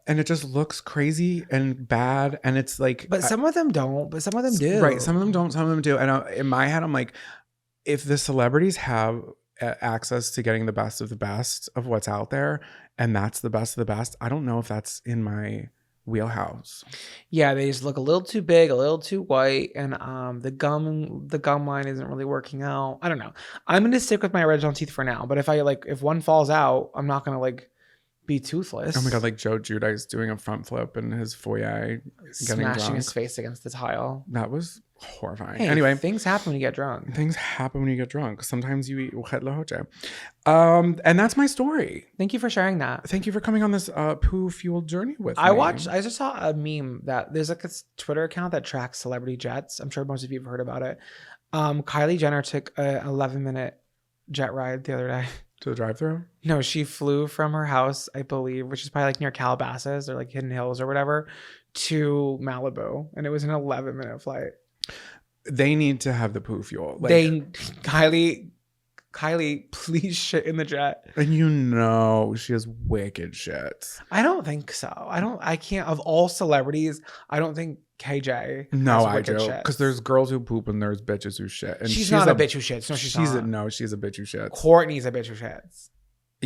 And it just looks crazy and bad. And it's like. But some of them don't. But some of them do. Right. Some of them don't. Some of them do. And in my head, I'm like, if the celebrities have access to getting the best of the best of what's out there, and that's the best of the best, I don't know if that's in my wheelhouse. Yeah, they just look a little too big, a little too white, and the gum line isn't really working out. I don't know. I'm gonna stick with my original teeth for now, but if one falls out, I'm not gonna like be toothless. Oh my god, like Joe Giudice doing a front flip in his foyer, smashing his face against the tile. That was horrifying. Hey, anyway, things happen when you get drunk. Things happen when you get drunk. Sometimes you eat wet lahoche. And that's my story. Thank you for sharing that. Thank you for coming on this poo-fueled journey with me. I just saw a meme that there's like a Twitter account that tracks celebrity jets. I'm sure most of you have heard about it. Kylie Jenner took a 11-minute jet ride the other day. To the drive-thru? No, she flew from her house, I believe, which is probably like near Calabasas or like Hidden Hills or whatever, to Malibu. And it was an 11-minute flight. They need to have the poo fuel. Kylie, please shit in the jet. And you know she has wicked shit. I don't think so. I can't. Of all celebrities, I don't think KJ. No, I do. Because there's girls who poop and there's bitches who shit. And she's not a bitch who shits. No, she's not. She's a bitch who shits. Courtney's a bitch who shits.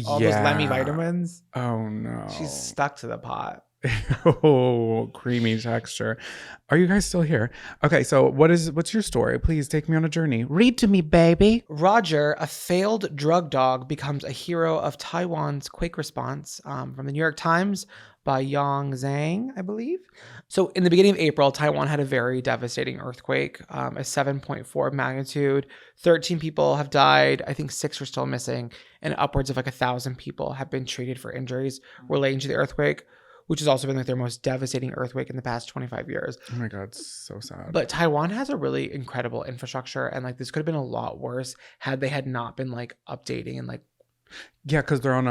All those Lemmy vitamins. Oh no. She's stuck to the pot. Oh, creamy texture. Are you guys still here? Okay, so what's your story? Please take me on a journey. Read to me, baby. Roger, a failed drug dog, becomes a hero of Taiwan's quake response, from the New York Times by Yang Zhang, I believe. So in the beginning of April, Taiwan had a very devastating earthquake, a 7.4 magnitude. 13 people have died. I think 6 are still missing, and upwards of like 1,000 people have been treated for injuries relating to the earthquake, which has also been like their most devastating earthquake in the past 25 years. Oh my God, so sad. But Taiwan has a really incredible infrastructure, and like this could have been a lot worse had not been like updating and like. Yeah, because they're on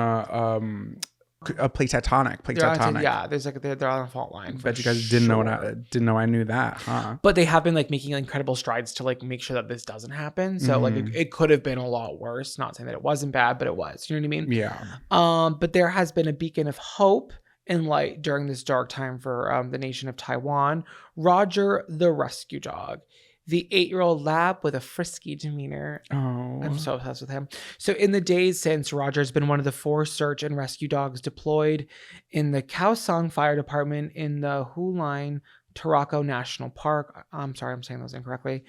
a plate tectonic. Yeah, there's like they're on a fault line. Bet you guys didn't know I knew that, huh? But they have been like making incredible strides to like make sure that this doesn't happen. So like it could have been a lot worse. Not saying that it wasn't bad, but it was. You know what I mean? Yeah. But there has been a beacon of hope and light during this dark time for the nation of Taiwan. Roger the rescue dog. the 8-year-old lab with a frisky demeanor. Oh. I'm so obsessed with him. So in the days since, Roger's been one of the 4 search and rescue dogs deployed in the Kaohsiung Fire Department in the Huline Tarako National Park. I'm sorry, I'm saying those incorrectly.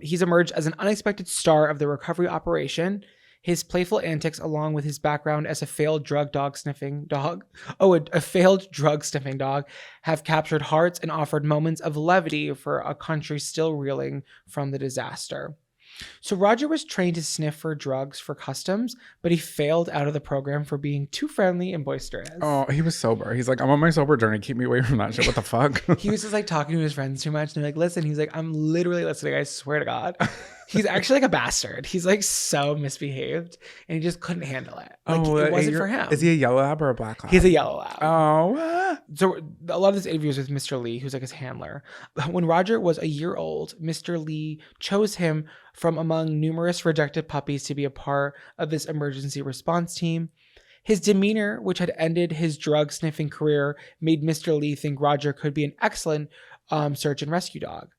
He's emerged as an unexpected star of the recovery operation. His playful antics, along with his background as a failed drug sniffing dog, have captured hearts and offered moments of levity for a country still reeling from the disaster. So Roger was trained to sniff for drugs for customs, but he failed out of the program for being too friendly and boisterous. Oh, he was sober. He's like, I'm on my sober journey. Keep me away from that shit. What the fuck? He was just like talking to his friends too much. And they're like, listen, he's like, I'm literally listening. I swear to God. He's actually like a bastard. He's like so misbehaved and he just couldn't handle it. Like it wasn't for him. Is he a yellow lab or a black lab? He's a yellow lab. Oh. So a lot of this interview is with Mr. Lee, who's like his handler. When Roger was a year old, Mr. Lee chose him from among numerous rejected puppies to be a part of this emergency response team. His demeanor, which had ended his drug sniffing career, made Mr. Lee think Roger could be an excellent search and rescue dog.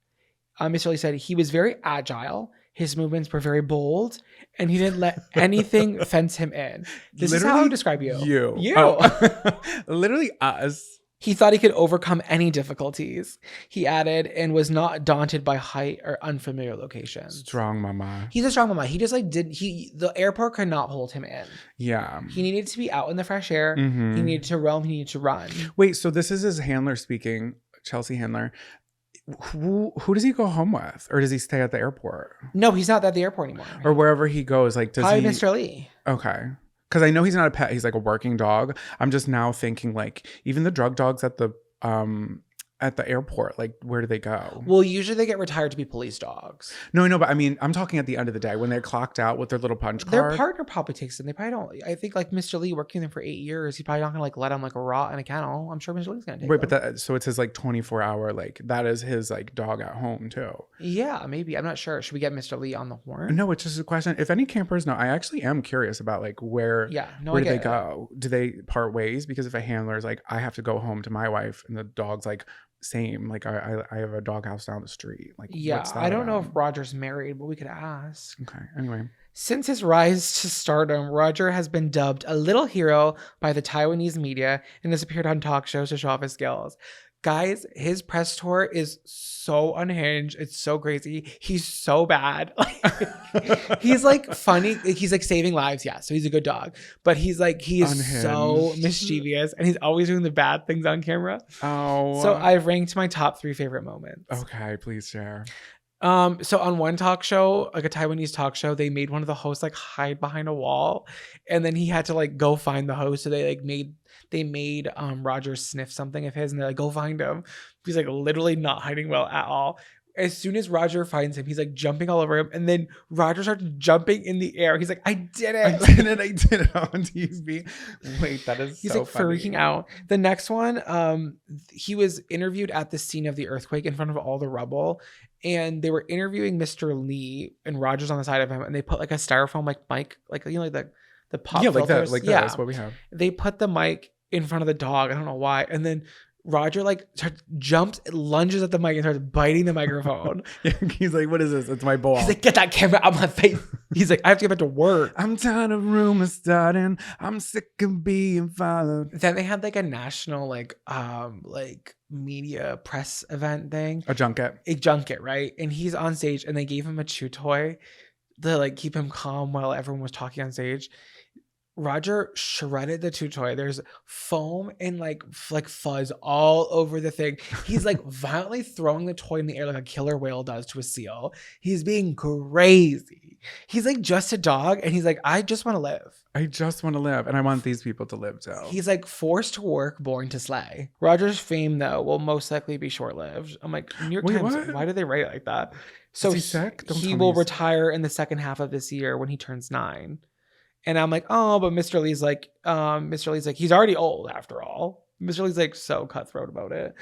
Mr. Lee said he was very agile. His movements were very bold, and he didn't let anything fence him in. This is how I would describe you. You. Oh. Literally us. He thought he could overcome any difficulties, he added, and was not daunted by height or unfamiliar locations. Strong mama. He's a strong mama. He just like the airport could not hold him in. Yeah. He needed to be out in the fresh air. Mm-hmm. He needed to roam. He needed to run. Wait, so this is his handler speaking, Chelsea handler. Who does he go home with, or does he stay at the airport? No, he's not at the airport anymore. Or wherever he goes, like does Probably he? Mr. Lee. Okay, because I know he's not a pet; he's like a working dog. I'm just now thinking like even the drug dogs at the airport, like where do they go? Well, usually they get retired to be police dogs. No, but I mean, I'm talking at the end of the day when they're clocked out with their little punch card. Their partner probably takes them. They probably don't. I think like Mr. Lee working them for 8 years, he's probably not gonna like let them like rot in a kennel. I'm sure Mr. Lee's gonna take Wait, them. but so it's his like 24-hour like that is his like dog at home too. Yeah, maybe. I'm not sure. Should we get Mr. Lee on the horn? No, it's just a question. If any campers know, I actually am curious about like where. Yeah, no, where do they go? Do they part ways? Because if a handler is like, I have to go home to my wife, and the dog's like, same. Like I have a doghouse down the street. Like Yeah, what's that I don't know about? if Roger's married, but we could ask. Okay. Anyway. Since his rise to stardom, Roger has been dubbed a little hero by the Taiwanese media and has appeared on talk shows to show off his skills. Guys, his press tour is so unhinged. It's so crazy. He's so bad. He's like funny. He's like saving lives. Yeah. So he's a good dog, but he is so Unhinged. mischievous and he's always doing the bad things on camera. Oh. So I've ranked my top 3 favorite moments. Okay, please share. So on one talk show, like a Taiwanese talk show, they made one of the hosts like hide behind a wall, and then he had to like go find the host. So they made Roger sniff something of his, and they're like, go find him. He's like literally not hiding well at all. As soon as Roger finds him, he's like jumping all over him, and then Roger starts jumping in the air. He's like, I did it. I did it on TV. Wait, that is He's so like funny. freaking out. The next one, he was interviewed at the scene of the earthquake in front of all the rubble, and they were interviewing Mr. Lee, and Roger's on the side of him, and they put like a styrofoam like mic, like you know, like the pop filters. That's what we have. They put the mic in front of the dog. I don't know why, and then Roger like jumps, lunges at the mic, and starts biting the microphone. He's like, what is this? It's my ball. He's like, get that camera out of my face. He's like, I have to get back to work. I'm tired of rumors starting. I'm sick of being followed. Then they had like a national like media press event thing. A junket. A junket, right? And he's on stage and they gave him a chew toy to like keep him calm while everyone was talking on stage. Roger shredded the chew toy. There's foam and like fuzz all over the thing. He's like violently throwing the toy in the air like a killer whale does to a seal. He's being crazy. He's like just a dog and he's like, I just want to live. I just want to live, and I want these people to live too. He's like forced to work, born to slay. Roger's fame, though, will most likely be short-lived. I'm like, New York Wait, Times, what? why did they write it like that? So Is he sick? Don't he tell me will he's- retire in the second half of this year when he turns 9. And I'm like, oh, but Mr. Lee's like, he's already old after all. Mr. Lee's like so cutthroat about it.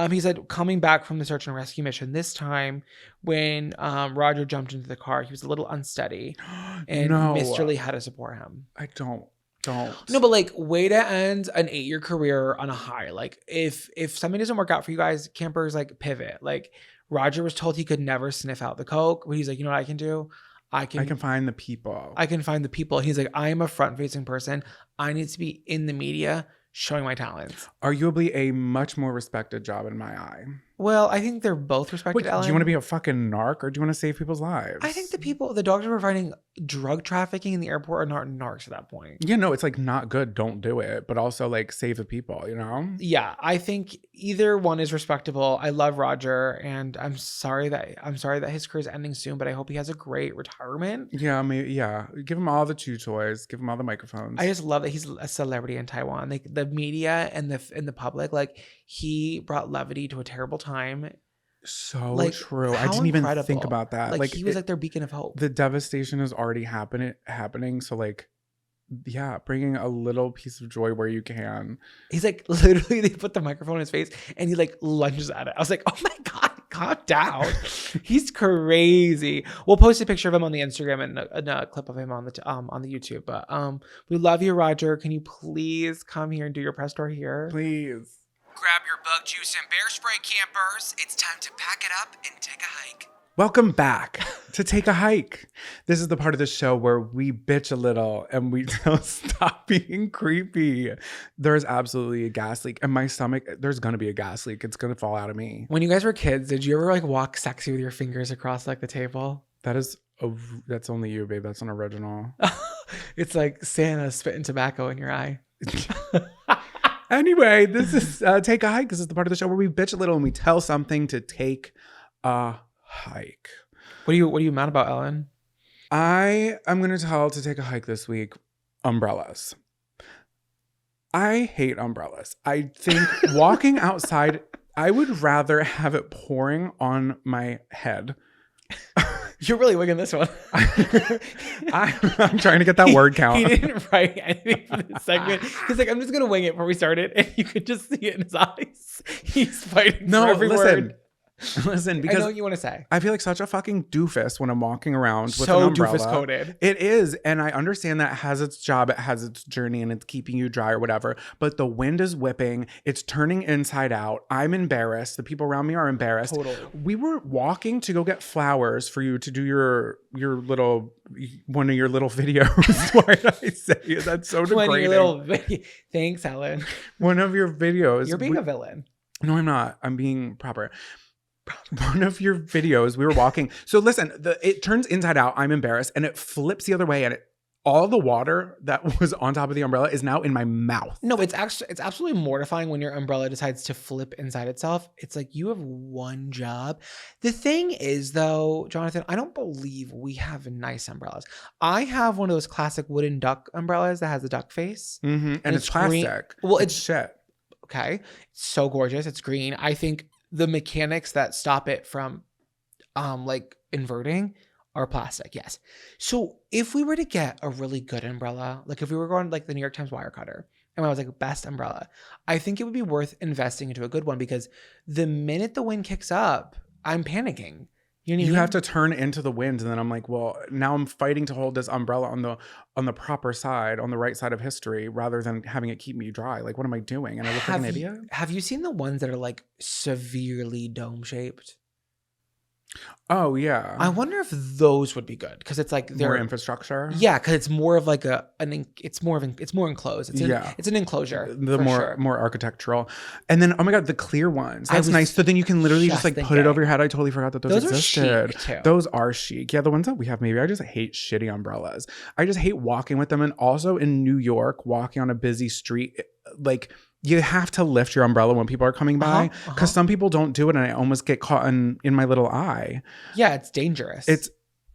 He said coming back from the search and rescue mission this time when Roger jumped into the car, he was a little unsteady and No. Mr. Lee had to support him. I don't. No, but like way to end an 8-year career on a high. Like if something doesn't work out for you guys, campers, like pivot. Like Roger was told he could never sniff out the coke, but he's like, you know what I can do? I can find the people. I can find the people. He's like, I am a front-facing person. I need to be in the media showing my talents. Arguably a much more respected job in my eye. Well, I think they're both respected, Wait, Ellen. do you want to be a fucking narc or do you want to save people's lives? I think the dogs were finding drug trafficking in the airport are not narcs at that point. Yeah, no, it's like not good. Don't do it. But also like save the people, you know? Yeah, I think either one is respectable. I love Roger, and I'm sorry that his career is ending soon, but I hope he has a great retirement. Yeah, maybe. Yeah, give him all the chew toys. Give him all the microphones. I just love that he's a celebrity in Taiwan. Like the media and the public, like he brought levity to a terrible time. So like, true. I how didn't even incredible. think about that. Like he was like their beacon of hope. The devastation is already happening. So like, yeah, bringing a little piece of joy where you can. He's like, literally, they put the microphone in his face and he like lunges at it. I was like, oh my God, calm down. He's crazy. We'll post a picture of him on the Instagram and a clip of him on the YouTube. But we love you, Roger. Can you please come here and do your press tour here? Please. Grab your bug juice and bear spray, campers. It's time to pack it up and take a hike. Welcome back to Take a Hike. This is the part of the show where we bitch a little and we don't stop being creepy. There's absolutely a gas leak. And my stomach, there's going to be a gas leak. It's going to fall out of me. When you guys were kids, did you ever like walk sexy with your fingers across like the table? That's only you, babe. That's an original. It's like Santa spitting tobacco in your eye. Anyway, this is Take a Hike. This is the part of the show where we bitch a little and we tell something to take a hike. What are you mad about, Ellen? I am going to tell to take a hike this week umbrellas. I hate umbrellas. I think walking outside, I would rather have it pouring on my head. You're really winging this one. I'm trying to get that word count. He didn't write anything for this segment. He's like, I'm just going to wing it before we started. And you could just see it in his eyes. He's fighting for every word. Listen, because I know what you want to say. I feel like such a fucking doofus when I'm walking around with so an umbrella. doofus coded. It is. And I understand that it has its job, it has its journey, and it's keeping you dry or whatever. But the wind is whipping. It's turning inside out. I'm embarrassed. The people around me are embarrassed. Totally. We were walking to go get flowers for you to do your little one of your little videos. Why did I say it? That's so degrading. Thanks, Helen. One of your videos. You're being a villain. No, I'm not. I'm being proper. One of your videos, we were walking. So listen, it turns inside out. I'm embarrassed, and it flips the other way, and all the water that was on top of the umbrella is now in my mouth. No, it's absolutely mortifying when your umbrella decides to flip inside itself. It's like you have one job. The thing is, though, Jonathan, I don't believe we have nice umbrellas. I have one of those classic wooden duck umbrellas that has a duck face, and it's plastic. Green. Well, it's shit. Okay, it's so gorgeous. It's green. I think the mechanics that stop it from like inverting are plastic. Yes. So if we were to get a really good umbrella, like if we were going like the New York Times Wirecutter and I was like best umbrella, I think it would be worth investing into a good one because the minute the wind kicks up, I'm panicking. You have to turn into the wind, and then I'm like, well, now I'm fighting to hold this umbrella on the proper side, on the right side of history, rather than having it keep me dry. Like, what am I doing? And I look like an idiot. Have you seen the ones that are like severely dome shaped? Oh yeah. I wonder if those would be good because it's like more infrastructure. Yeah, because it's more of like it's more enclosed. It's an enclosure. More architectural, and then oh my god, the clear ones. That's nice. So then you can literally just like put it over your head. I totally forgot that those existed. Are chic too. Those are chic. Yeah, the ones that we have, maybe I just hate shitty umbrellas. I just hate walking with them, and also in New York, walking on a busy street, like. You have to lift your umbrella when people are coming by because some people don't do it and I almost get caught in my little eye. Yeah, it's dangerous. It's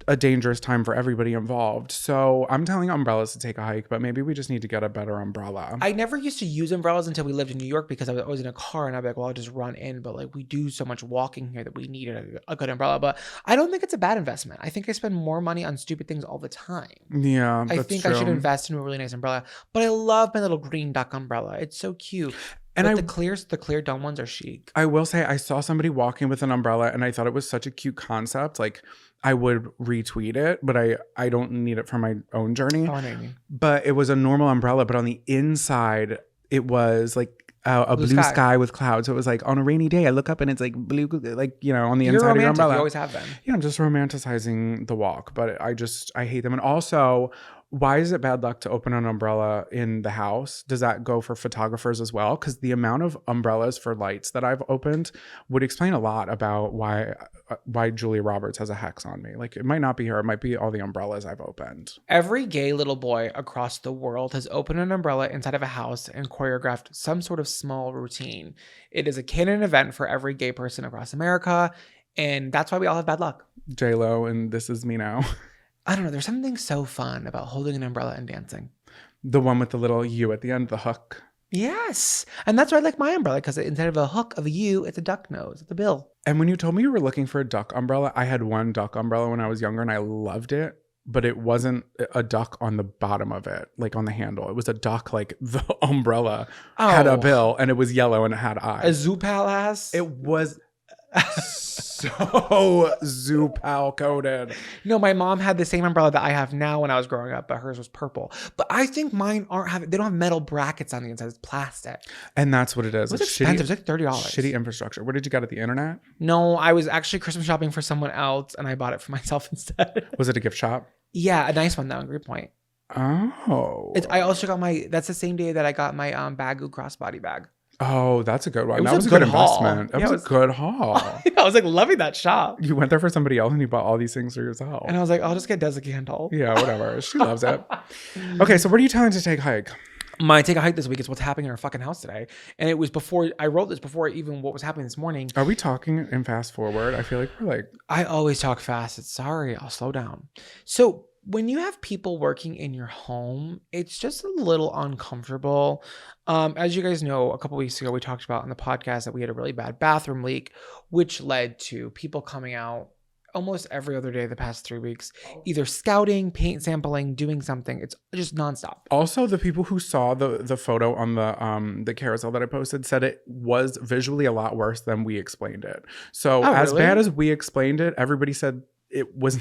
a dangerous time for everybody involved. So I'm telling umbrellas to take a hike, but maybe we just need to get a better umbrella. I never used to use umbrellas until we lived in New York because I was always in a car and I'd be like, well, I'll just run in. But like we do so much walking here that we needed a good umbrella. But I don't think it's a bad investment. I think I spend more money on stupid things all the time. Yeah, I think true. I should invest in a really nice umbrella. But I love my little green duck umbrella. It's so cute. And the clear dome ones are chic. I will say I saw somebody walking with an umbrella and I thought it was such a cute concept. Like I would retweet it, but I don't need it for my own journey. Oh, I know what you mean. But it was a normal umbrella, but on the inside it was like a blue sky. sky with clouds. So it was like on a rainy day, I look up and it's like blue, like, you know, on the You're inside of your romantic. umbrella. You always have been. Yeah, I'm just romanticizing the walk, but I hate them. And also, why is it bad luck to open an umbrella in the house? Does that go for photographers as well? Because the amount of umbrellas for lights that I've opened would explain a lot about why Julia Roberts has a hex on me. Like, it might not be her. It might be all the umbrellas I've opened. Every gay little boy across the world has opened an umbrella inside of a house and choreographed some sort of small routine. It is a canon event for every gay person across America, and that's why we all have bad luck. J-Lo and This Is Me Now. I don't know. There's something so fun about holding an umbrella and dancing. The one with the little U at the end, the hook. Yes. And that's why I like my umbrella, because instead of a hook of a U, it's a duck nose at the bill. And when you told me you were looking for a duck umbrella, I had one duck umbrella when I was younger and I loved it, but it wasn't a duck on the bottom of it, like on the handle. It was a duck, like the umbrella had a bill and it was yellow and it had eyes. A Zoopal ass? It was so Zoopal coated. No, my mom had the same umbrella that I have now when I was growing up, but hers was purple. But I think mine they don't have metal brackets on the inside. It's plastic. And that's what it is. It was expensive. It's like $30. Shitty infrastructure. Where did you get it? The internet? No, I was actually Christmas shopping for someone else and I bought it for myself instead. Was it a gift shop? Yeah, a nice one though in Greenpoint. Oh. I also got that's the same day that I got my Baggu crossbody bag. Oh, that's a good one. It was that a was a good good haul. investment. That Yeah, was a good haul. I was like loving that shop. You went there for somebody else and you bought all these things for yourself. And I was like, I'll just get Des a candle. Yeah, whatever. She loves it. Okay, so what are you telling to take a hike? My take a hike this week is what's happening in our fucking house today. And it was before I wrote this, before even what was happening this morning. Are we talking in fast forward? I feel like we're like... I always talk fast. It's sorry, I'll slow down. So when you have people working in your home, it's just a little uncomfortable. As you guys know, a couple weeks ago, we talked about on the podcast that we had a really bad bathroom leak, which led to people coming out almost every other day the past 3 weeks, either scouting, paint sampling, doing something. It's just nonstop. Also, the people who saw the photo on the carousel that I posted said it was visually a lot worse than we explained it. So as really? bad as we explained it, everybody said it was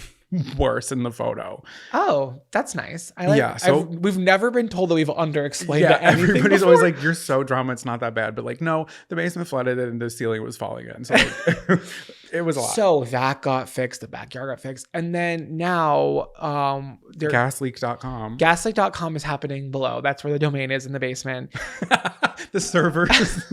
worse in the photo. Oh, that's nice. We've never been told that we've underexplained it. Everybody's always like, "You're so drama, it's not that bad." But like, no, the basement flooded and the ceiling was falling in. So like, it was a lot. So that got fixed. The backyard got fixed, and then now gasleak.com. Gasleak.com is happening below. That's where the domain is in the basement. The servers.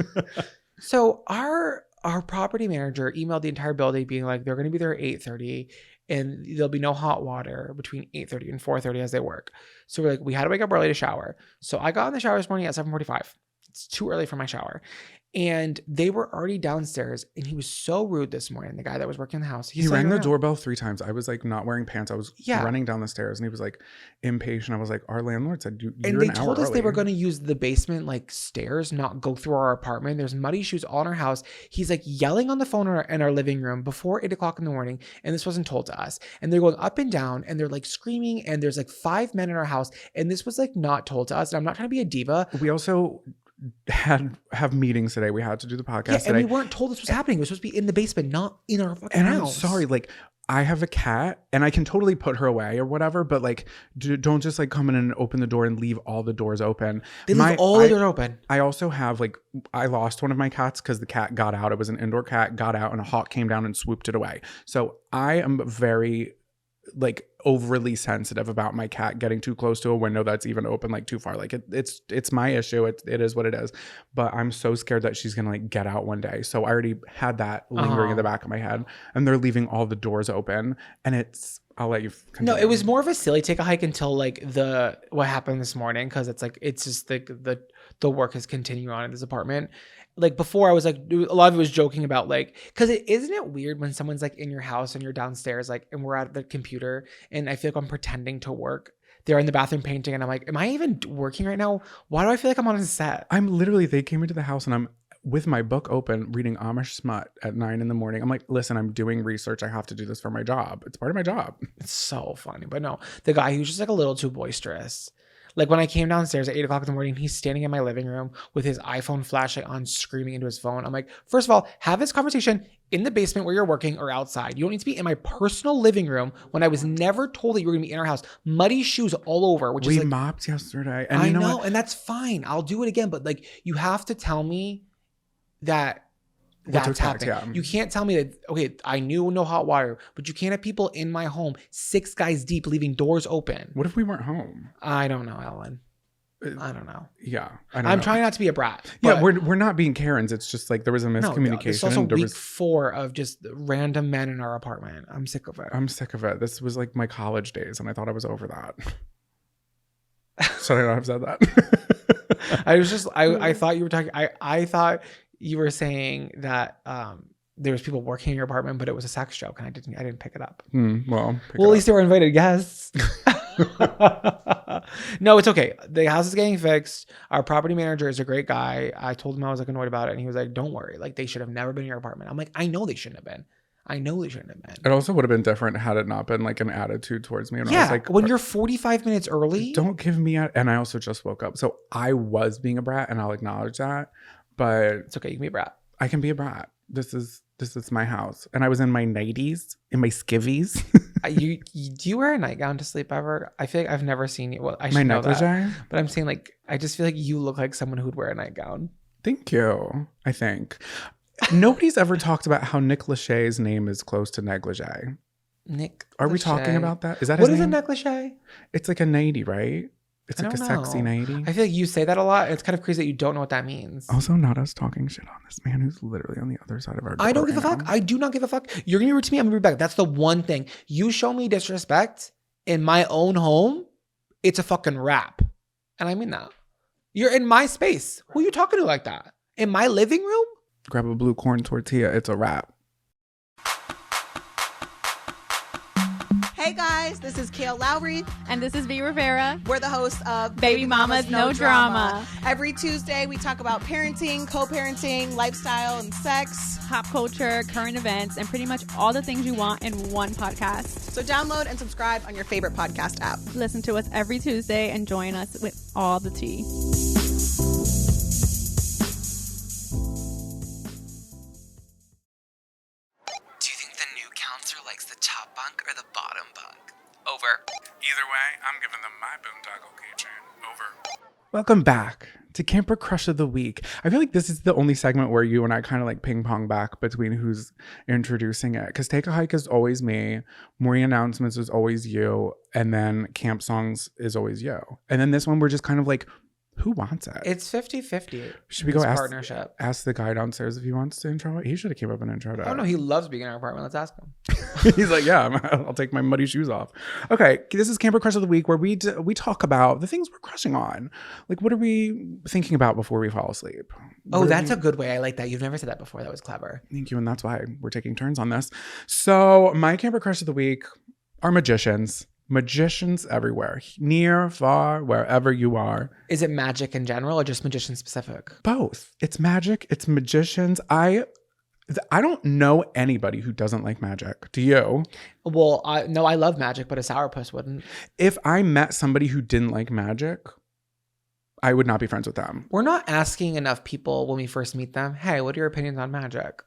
So our property manager emailed the entire building being like, they're going to be there at 8:30 and there'll be no hot water between 8:30 and 4:30 as they work. So we're like, we had to wake up early to shower. So I got in the shower this morning at 7:45. It's too early for my shower. And they were already downstairs and he was so rude this morning. The guy that was working in the house. He rang the doorbell 3 times. I was like not wearing pants. I was running down the stairs and he was like impatient. I was like, our landlord said you're and they an told hour us early. they were going to use the basement like stairs, not go through our apartment. There's muddy shoes all in our house. He's like yelling on the phone in our living room before 8 o'clock in the morning. And this wasn't told to us. And they're going up and down and they're like screaming. And there's like 5 men in our house. And this was like not told to us. And I'm not trying to be a diva. We also have meetings today. We had to do the podcast today. And we weren't told this was happening. It was supposed to be in the basement, not in our fucking house. I'm sorry, like I have a cat and I can totally put her away or whatever, but like don't just like come in and open the door and leave all the doors open. They leave all the doors open. I also have like, I lost one of my cats because the cat got out. It was an indoor cat, got out and a hawk came down and swooped it away. So I am very like overly sensitive about my cat getting too close to a window that's even open like too far. Like it's my issue. It is what it is. But I'm so scared that she's gonna like get out one day. So I already had that lingering in the back of my head, and they're leaving all the doors open. And I'll let you continue. No, it was more of a silly take a hike until like what happened this morning, because it's just like the work is continuing on in this apartment. Like before I was like, a lot of it was joking about like, because isn't it weird when someone's like in your house and you're downstairs, like, and we're at the computer and I feel like I'm pretending to work. They're in the bathroom painting and I'm like, am I even working right now? Why do I feel like I'm on a set? They came into the house and I'm with my book open reading Amish smut at 9 a.m. I'm like, listen, I'm doing research. I have to do this for my job. It's part of my job. It's so funny. But no, the guy, he was just like a little too boisterous. Like when I came downstairs at 8 o'clock in the morning, he's standing in my living room with his iPhone flashlight on, screaming into his phone. I'm like, first of all, have this conversation in the basement where you're working or outside. You don't need to be in my personal living room when I was never told that you were gonna be in our house. Muddy shoes all over, which is We like, mopped yesterday. And I you know know, what? and that's fine. I'll do it again. But like, you have to tell me that What to that's expect, happening. yeah. You can't tell me that, okay, I knew no hot water, but you can't have people in my home, 6 guys deep, leaving doors open. What if we weren't home? I don't know, Ellen. I don't know. Yeah. I'm trying not to be a brat. Yeah, but we're not being Karens. It's just like there was a miscommunication. It's also There week was 4 of just random men in our apartment. I'm sick of it. I'm sick of it. This was like my college days, and I thought I was over that. Should I not have said that? I was just I thought you were talking. I thought you were saying that there was people working in your apartment, but it was a sex joke, and I didn't pick it up. Well, At least they were invited guests. No, it's okay. The house is getting fixed. Our property manager is a great guy. I told him I was like annoyed about it, and he was like, "Don't worry. Like they should have never been in your apartment." I'm like, I know they shouldn't have been. I know they shouldn't have been. It also would have been different had it not been like an attitude towards me. And I Yeah, was like, when you're 45 minutes early, don't give me a. And I also just woke up, so I was being a brat, and I'll acknowledge that. But it's okay. You can be a brat. I can be a brat. This is my house, and I was in my 90s, in my skivvies. Do you wear a nightgown to sleep ever? I feel like I've never seen you. Well, I should My know that. negligee. But I'm saying like I just feel like you look like someone who'd wear a nightgown. Thank you. I think nobody's ever talked about how Nick Lachey's name is close to negligee. Nick, Are we talking about that? Is that his what is name? a negligee? It's like a 90, right? It's I like a don't sexy know. 90. I feel like you say that a lot. It's kind of crazy that you don't know what that means. Also, not us talking shit on this man who's literally on the other side of our door. I don't give a right fuck. now. I do not give a fuck. You're gonna be rude to me. I'm gonna be back. That's the one thing. You show me disrespect in my own home, it's a fucking wrap. And I mean that. You're in my space. Who are you talking to like that? In my living room? Grab a blue corn tortilla. It's a wrap. Hey guys, this is Kale Lowry. And this is V Rivera. We're the hosts of Baby Mamas No Drama. Every Tuesday, we talk about parenting, co-parenting, lifestyle, and sex. Pop culture, current events, and pretty much all the things you want in one podcast. So download and subscribe on your favorite podcast app. Listen to us every Tuesday and join us with all the tea. Do you think the new counselor likes the top bunk or the bottom bunk? Over. Either way, I'm giving them my boondoggle keychain. Over. Welcome back to Camper Crush of the Week. I feel like this is the only segment where you and I kind of like ping pong back between who's introducing it. Because Take a Hike is always me, Morning Announcements is always you, and then Camp Songs is always you. And then this one, we're just kind of like, who wants it? It's 50-50. Should we go ask partnership? Ask the guy downstairs if he wants to intro it? He should have came up and introed it. Oh no, he loves being in our apartment. Let's ask him. He's like, yeah, I'll take my muddy shoes off. Okay, this is Camper Crush of the Week, where we talk about the things we're crushing on. Like, what are we thinking about before we fall asleep? Oh, What are that's we- a good way. I like that. You've never said that before. That was clever. Thank you, and that's why we're taking turns on this. So, my Camper Crush of the Week are magicians. Magicians everywhere, near, far, wherever you are. Is it magic in general or just magician specific? Both. It's magic. It's magicians. I don't know anybody who doesn't like magic. Do you? Well, no, I love magic, but a sourpuss wouldn't. If I met somebody who didn't like magic, I would not be friends with them. We're not asking enough people when we first meet them, hey, what are your opinions on magic?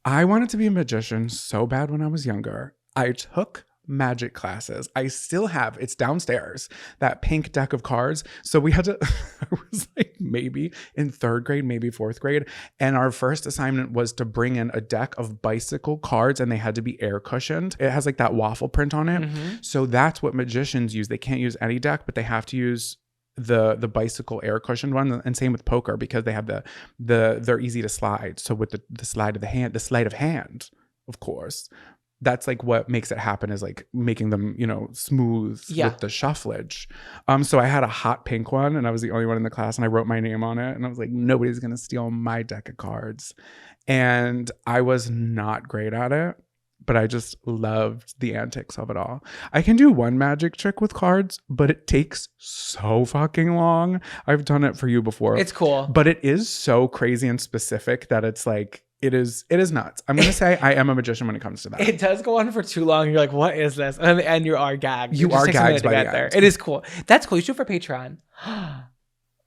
I wanted to be a magician so bad when I was younger. I took magic classes. I still have, it's downstairs, that pink deck of cards. So we had to, I was like maybe in 3rd grade, maybe 4th grade. And our first assignment was to bring in a deck of bicycle cards, and they had to be air cushioned. It has like that waffle print on it. Mm-hmm. So that's what magicians use. They can't use any deck, but they have to use the bicycle air cushioned one. And same with poker, because they have they're easy to slide. So with the sleight of hand, of course, that's like what makes it happen, is like making them, smooth with the shufflage. So I had a hot pink one, and I was the only one in the class, and I wrote my name on it, and I was like, nobody's going to steal my deck of cards. And I was not great at it, but I just loved the antics of it all. I can do one magic trick with cards, but it takes so fucking long. I've done it for you before. It's cool. But it is so crazy and specific that it's like, it is nuts. I'm going to say I am a magician when it comes to that. It does go on for too long. You're like, what is this? And you are gagged. You It just are takes a minute gagged to by get the there. end. It is cool. That's cool. You should do it for Patreon.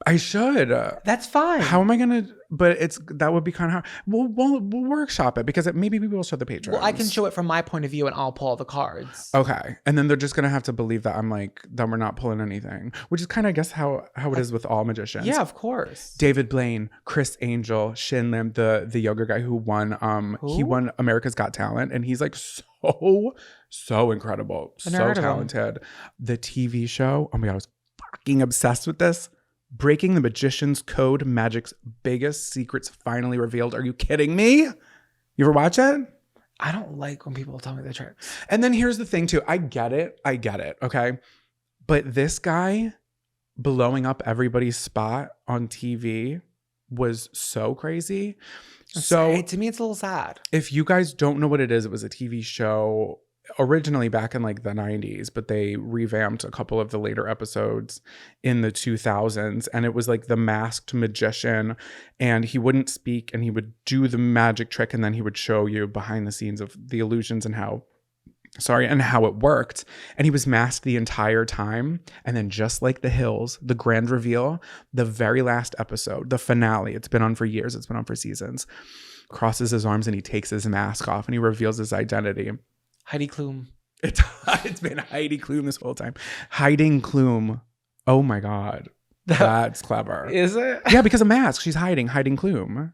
I should. That's fine. How am I gonna? But that would be kind of hard. We'll workshop it because maybe we will show the patrons. Well, I can show it from my point of view, and I'll pull all the cards. Okay, and then they're just gonna have to believe that I'm like that we're not pulling anything, which is kind of I guess how it is with all magicians. Yeah, of course. David Blaine, Chris Angel, Shin Lim, the yoga guy who won. He won America's Got Talent, and he's like so incredible, so talented. The TV show. Oh my god, I was fucking obsessed with this. Breaking the Magician's Code, Magic's biggest secrets finally revealed. Are you kidding me? You ever watch it? I don't like when people tell me the tricks. And then here's the thing too. I get it. Okay. But this guy blowing up everybody's spot on TV was so crazy. So to me, it's a little sad. If you guys don't know what it was a TV show originally back in like the 90s, but they revamped a couple of the later episodes in the 2000s, and it was like the masked magician, and he wouldn't speak and he would do the magic trick, and then he would show you behind the scenes of the illusions and how it worked. And he was masked the entire time, and then just like The Hills, the grand reveal, the very last episode, the finale, it's been on for years, it's been on for seasons, crosses his arms and he takes his mask off and he reveals his identity. Heidi Klum. It's been Heidi Klum this whole time. Hiding Klum. Oh my God. That's clever. Is it? Yeah, because a mask. She's hiding Klum.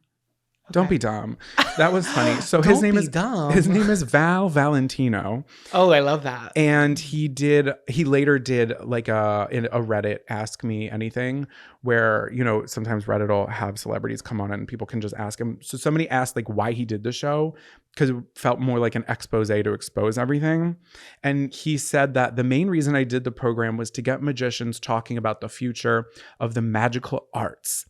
Don't be dumb. That was funny. So his name is Val Valentino. Oh, I love that. And he later did like a Reddit Ask Me Anything where, sometimes Reddit will have celebrities come on and people can just ask him. So somebody asked like why he did the show, because it felt more like an expose to expose everything. And he said that the main reason I did the program was to get magicians talking about the future of the magical arts.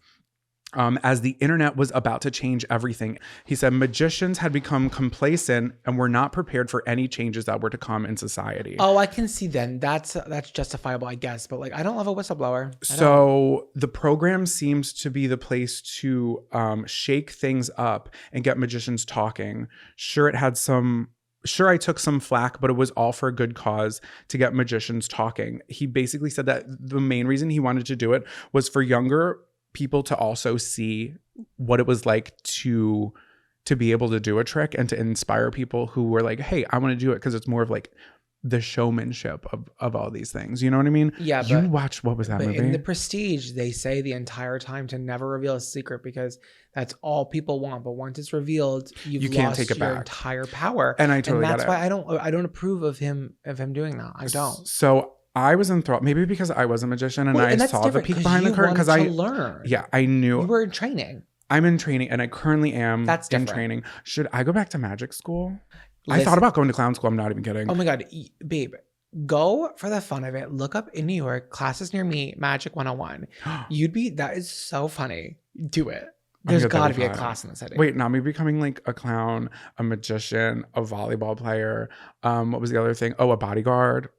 As the internet was about to change everything. He said magicians had become complacent and were not prepared for any changes that were to come in society. Oh, I can see then. That's justifiable, I guess. But like, I don't love a whistleblower. So the program seems to be the place to shake things up and get magicians talking. Sure, I took some flack, but it was all for a good cause to get magicians talking. He basically said that the main reason he wanted to do it was for younger people to also see what it was like to be able to do a trick and to inspire people who were like, hey, I want to do it, because it's more of like the showmanship of all these things. You know what I mean? Yeah. You watched, what was that movie? In The Prestige, they say the entire time to never reveal a secret because that's all people want. But once it's revealed, you can't take it back. Your entire power. And I totally that's get why it. I don't approve of him doing that. I don't. So I was enthralled, maybe because I was a magician and I saw the peek behind the curtain, because I learn. Yeah, I knew. You were in training. I'm in training, and I currently am in training. Should I go back to magic school? I thought about going to clown school. I'm not even kidding. Oh my God, babe. Go for the fun of it. Look up in New York, classes near me, Magic 101. That is so funny. Do it. There's got to be a class in the city. Wait, not me becoming like a clown, a magician, a volleyball player. What was the other thing? Oh, a bodyguard.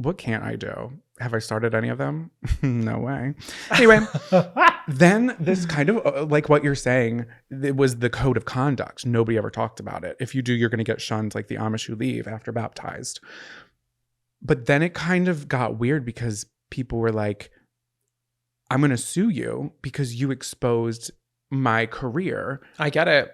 What can't I do? Have I started any of them? No way. Anyway, then this kind of like what you're saying, it was the code of conduct. Nobody ever talked about it. If you do, you're going to get shunned like the Amish who leave after baptized. But then it kind of got weird because people were like, I'm going to sue you because you exposed my career. I get it.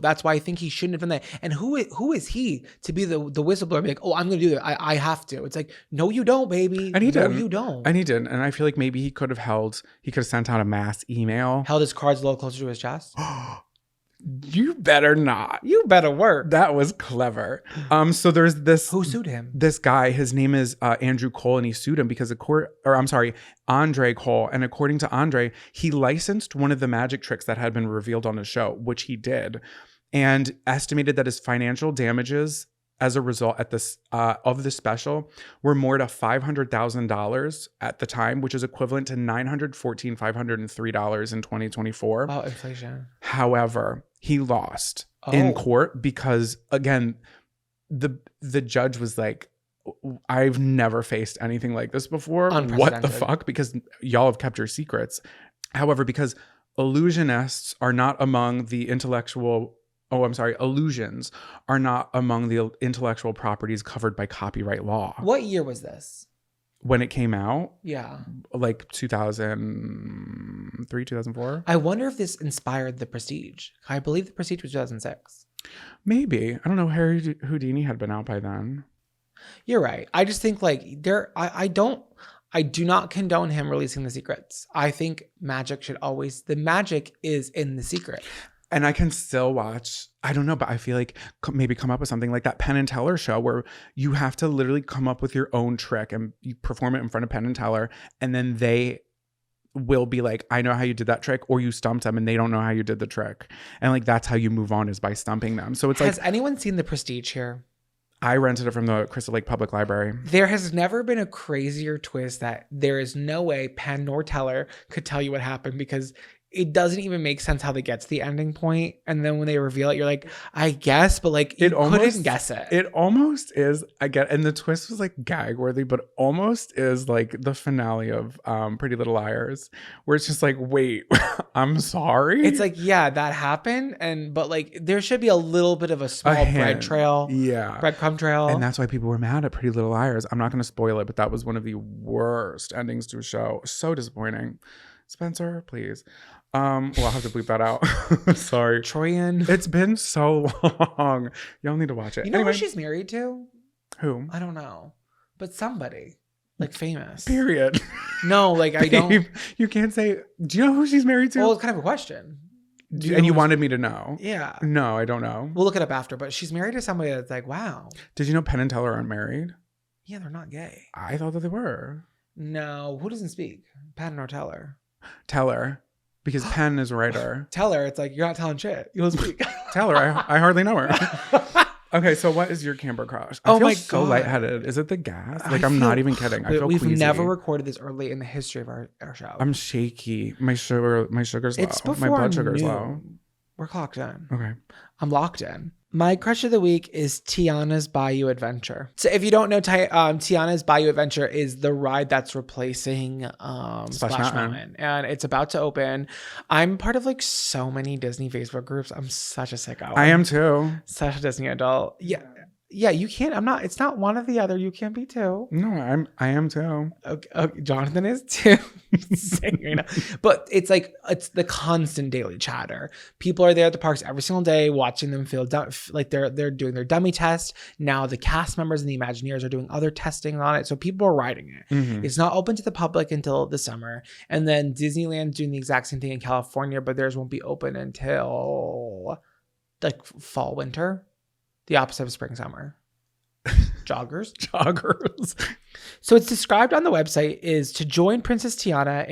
That's why I think he shouldn't have done that. And who is he to be the whistleblower? Be like, oh, I'm going to do that. I have to. It's like, no, you don't, baby. And he didn't. No, you don't. And he didn't. And I feel like maybe he could have sent out a mass email. Held his cards a little closer to his chest. You better not. You better work. That was clever. So there's this. Who sued him? This guy. His name is Andrew Cole, and he sued him because Andre Cole. And according to Andre, he licensed one of the magic tricks that had been revealed on the show, which he did, and estimated that his financial damages as a result of the special were more to $500,000 at the time, which is equivalent to $914,503 in 2024. Oh, inflation. However, he lost in court because, again, the judge was like, I've never faced anything like this before. What the fuck? Because y'all have kept your secrets. However, because illusionists are not among the illusions are not among the intellectual properties covered by copyright law. What year was this? when it came out, Yeah. like 2003, 2004. I wonder if this inspired The Prestige. I believe The Prestige was 2006. Maybe. I don't know. Harry Houdini had been out by then. You're right. I just think like I do not condone him releasing the secrets. I think the magic is in the secret. And I can still watch, I don't know, but I feel like maybe come up with something like that Penn and Teller show where you have to literally come up with your own trick and you perform it in front of Penn and Teller, and then they will be like, I know how you did that trick, or you stumped them and they don't know how you did the trick. And like, that's how you move on, is by stumping them. So it's Has anyone seen The Prestige here? I rented it from the Crystal Lake Public Library. There has never been a crazier twist that there is no way Penn nor Teller could tell you what happened, because it doesn't even make sense how they get to the ending point. And then when they reveal it, you're like, I guess, but like you couldn't guess it. It almost is, and the twist was like gag worthy, but almost is like the finale of Pretty Little Liars, where it's just like, wait, I'm sorry. It's like, yeah, that happened. But like there should be a little bit of a small breadcrumb trail. And that's why people were mad at Pretty Little Liars. I'm not going to spoil it, but that was one of the worst endings to a show. So disappointing. Spencer, please. Well, I'll have to bleep that out. Sorry. Troyan. It's been so long. Y'all need to watch it. You know who she's married to? Who? I don't know. But somebody. Like famous. Period. No, like I don't. You can't say. Do you know who she's married to? Well, it's kind of a question. And you wanted me to know? Yeah. No, I don't know. We'll look it up after. But she's married to somebody that's like, wow. Did you know Penn and Teller aren't married? Yeah, they're not gay. I thought that they were. No. Who doesn't speak? Penn or Teller? Teller. Because Penn is a writer. Teller, it's like, you're not telling shit. You don't speak. Teller, I hardly know her. Okay, so what is your camper crush? I feel so lightheaded. Is it the gas? Like, I'm not even kidding. I feel we've queasy. never recorded this early in the history of our show. I'm shaky. My sugar's low. My blood sugar's low. We're clocked in. Okay. I'm locked in. My crush of the week is Tiana's Bayou Adventure. So if you don't know, Tiana's Bayou Adventure is the ride that's replacing Splash Mountain. And it's about to open. I'm part of like so many Disney Facebook groups. I'm such a sicko. I am too. Such a Disney adult. Yeah, you can't. I'm not. It's not one or the other. You can't be too. No, I am too. Okay, Jonathan is too. But it's like, it's the constant daily chatter. People are there at the parks every single day, watching them feel like they're doing their dummy test. Now the cast members and the Imagineers are doing other testing on it, so people are riding it. Mm-hmm. It's not open to the public until the summer, and then Disneyland's doing the exact same thing in California, but theirs won't be open until like fall, winter. The opposite of spring, summer. Joggers. So it's described on the website is to join Princess Tiana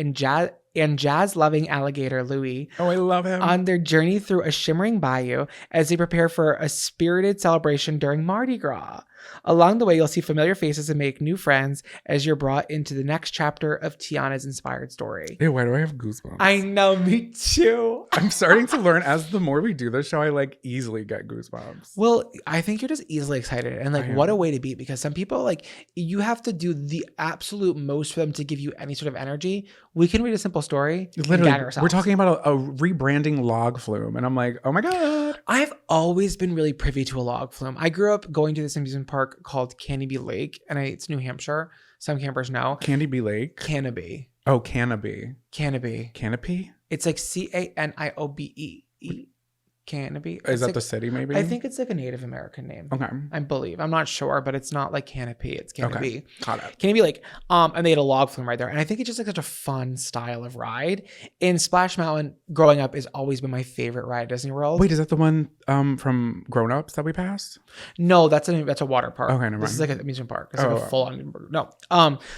and jazz-loving alligator Louis. Oh, I love him. On their journey through a shimmering bayou as they prepare for a spirited celebration during Mardi Gras. Along the way, you'll see familiar faces and make new friends as you're brought into the next chapter of Tiana's inspired story. Hey, why do I have goosebumps? I know, me too. I'm starting to learn as the more we do this show, I like easily get goosebumps. Well, I think you're just easily excited. And like, what a way to be, because some people, like, you have to do the absolute most for them to give you any sort of energy. We can read a simple story. Literally, we're talking about a rebranding log flume. And I'm like, oh my God. I've always been really privy to a log flume. I grew up going to this amusement park called Canopy Lake, and it's New Hampshire. Some campers know. Canopy Lake? Canopy. Oh, Canopy. Canopy. Canopy? It's like Caniobe. Canopy. Is that like, the city maybe? I think it's like a Native American name. Okay. I believe. I'm not sure, but it's not like Canopy. It's Canopy. Okay. Got it. Canopy Lake. And they had a log flume right there. And I think it's just like such a fun style of ride. And Splash Mountain growing up has always been my favorite ride at Disney World. Wait, is that the one from Grown Ups that we passed? No, that's a water park. Okay, never mind. This is like an amusement park. It's like a full on. No.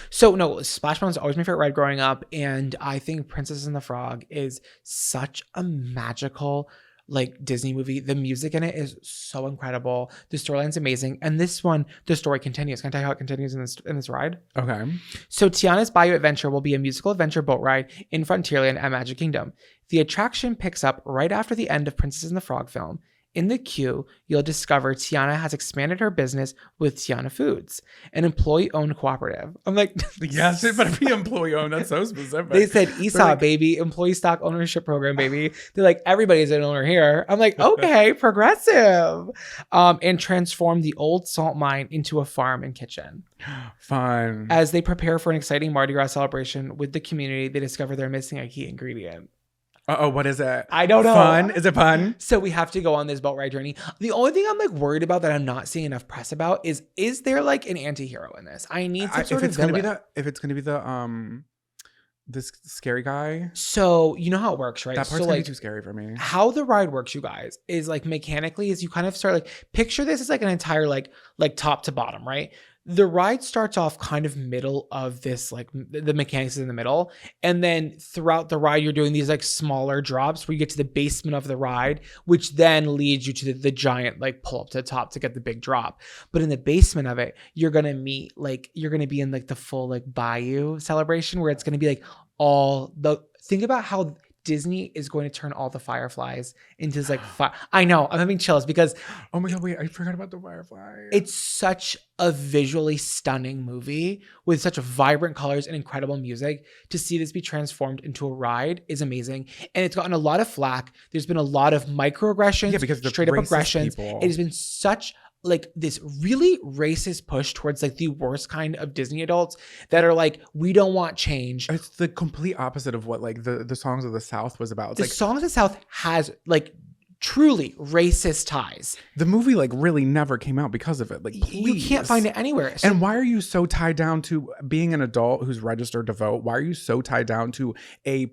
So no, Splash Mountain is always my favorite ride growing up. And I think Princess and the Frog is such a magical like Disney movie. The music in it is so incredible. The storyline's amazing. And this one, the story continues. Can I tell you how it continues in this ride? Okay. So Tiana's Bayou Adventure will be a musical adventure boat ride in Frontierland at Magic Kingdom. The attraction picks up right after the end of Princess and the Frog film. In the queue, you'll discover Tiana has expanded her business with Tiana Foods, an employee-owned cooperative. I'm like, Yes, it better be employee owned. That's so specific. they said They're ESOP, like, baby, employee stock ownership program, baby. They're like, everybody's an owner here. I'm like, okay, progressive. And transform the old salt mine into a farm and kitchen. fun. As they prepare for an exciting Mardi Gras celebration with the community, they discover they're missing a key ingredient. Uh-oh, what is it? I don't know. Fun? Is it fun? So we have to go on this boat ride journey. The only thing I'm like worried about that I'm not seeing enough press about is there like an anti-hero in this? I need some sort of villain. If it's gonna be this scary guy, So you know how it works, right? that part's So gonna like be too scary for me. how the ride works, you guys, is like mechanically is you kind of start like picture this as like an entire like top to bottom, right? The ride starts off kind of middle of this, like the mechanics is in the middle. And then throughout the ride, you're doing these like smaller drops where you get to the basement of the ride, which then leads you to the giant like pull up to the top to get the big drop. But in the basement of it, you're going to be in like the full like bayou celebration where it's going to be like think about how Disney is going to turn all the fireflies into this like fire. I know, I'm having chills because Oh my god, wait, I forgot about the firefly. it's such a visually stunning movie with such vibrant colors and incredible music. To see this be transformed into a ride is amazing. And it's gotten a lot of flack. There's been a lot of microaggressions, because the straight up racist aggressions. people. It has been such like this really racist push towards like the worst kind of Disney adults that are like, we don't want change. It's the complete opposite of what like the Songs of the South was about. It's The like Song of the South has like truly racist ties. the movie like really never came out because of it. Like, You can't please. find it anywhere. So And why are you so tied down to being an adult who's registered to vote? Why are you so tied down to a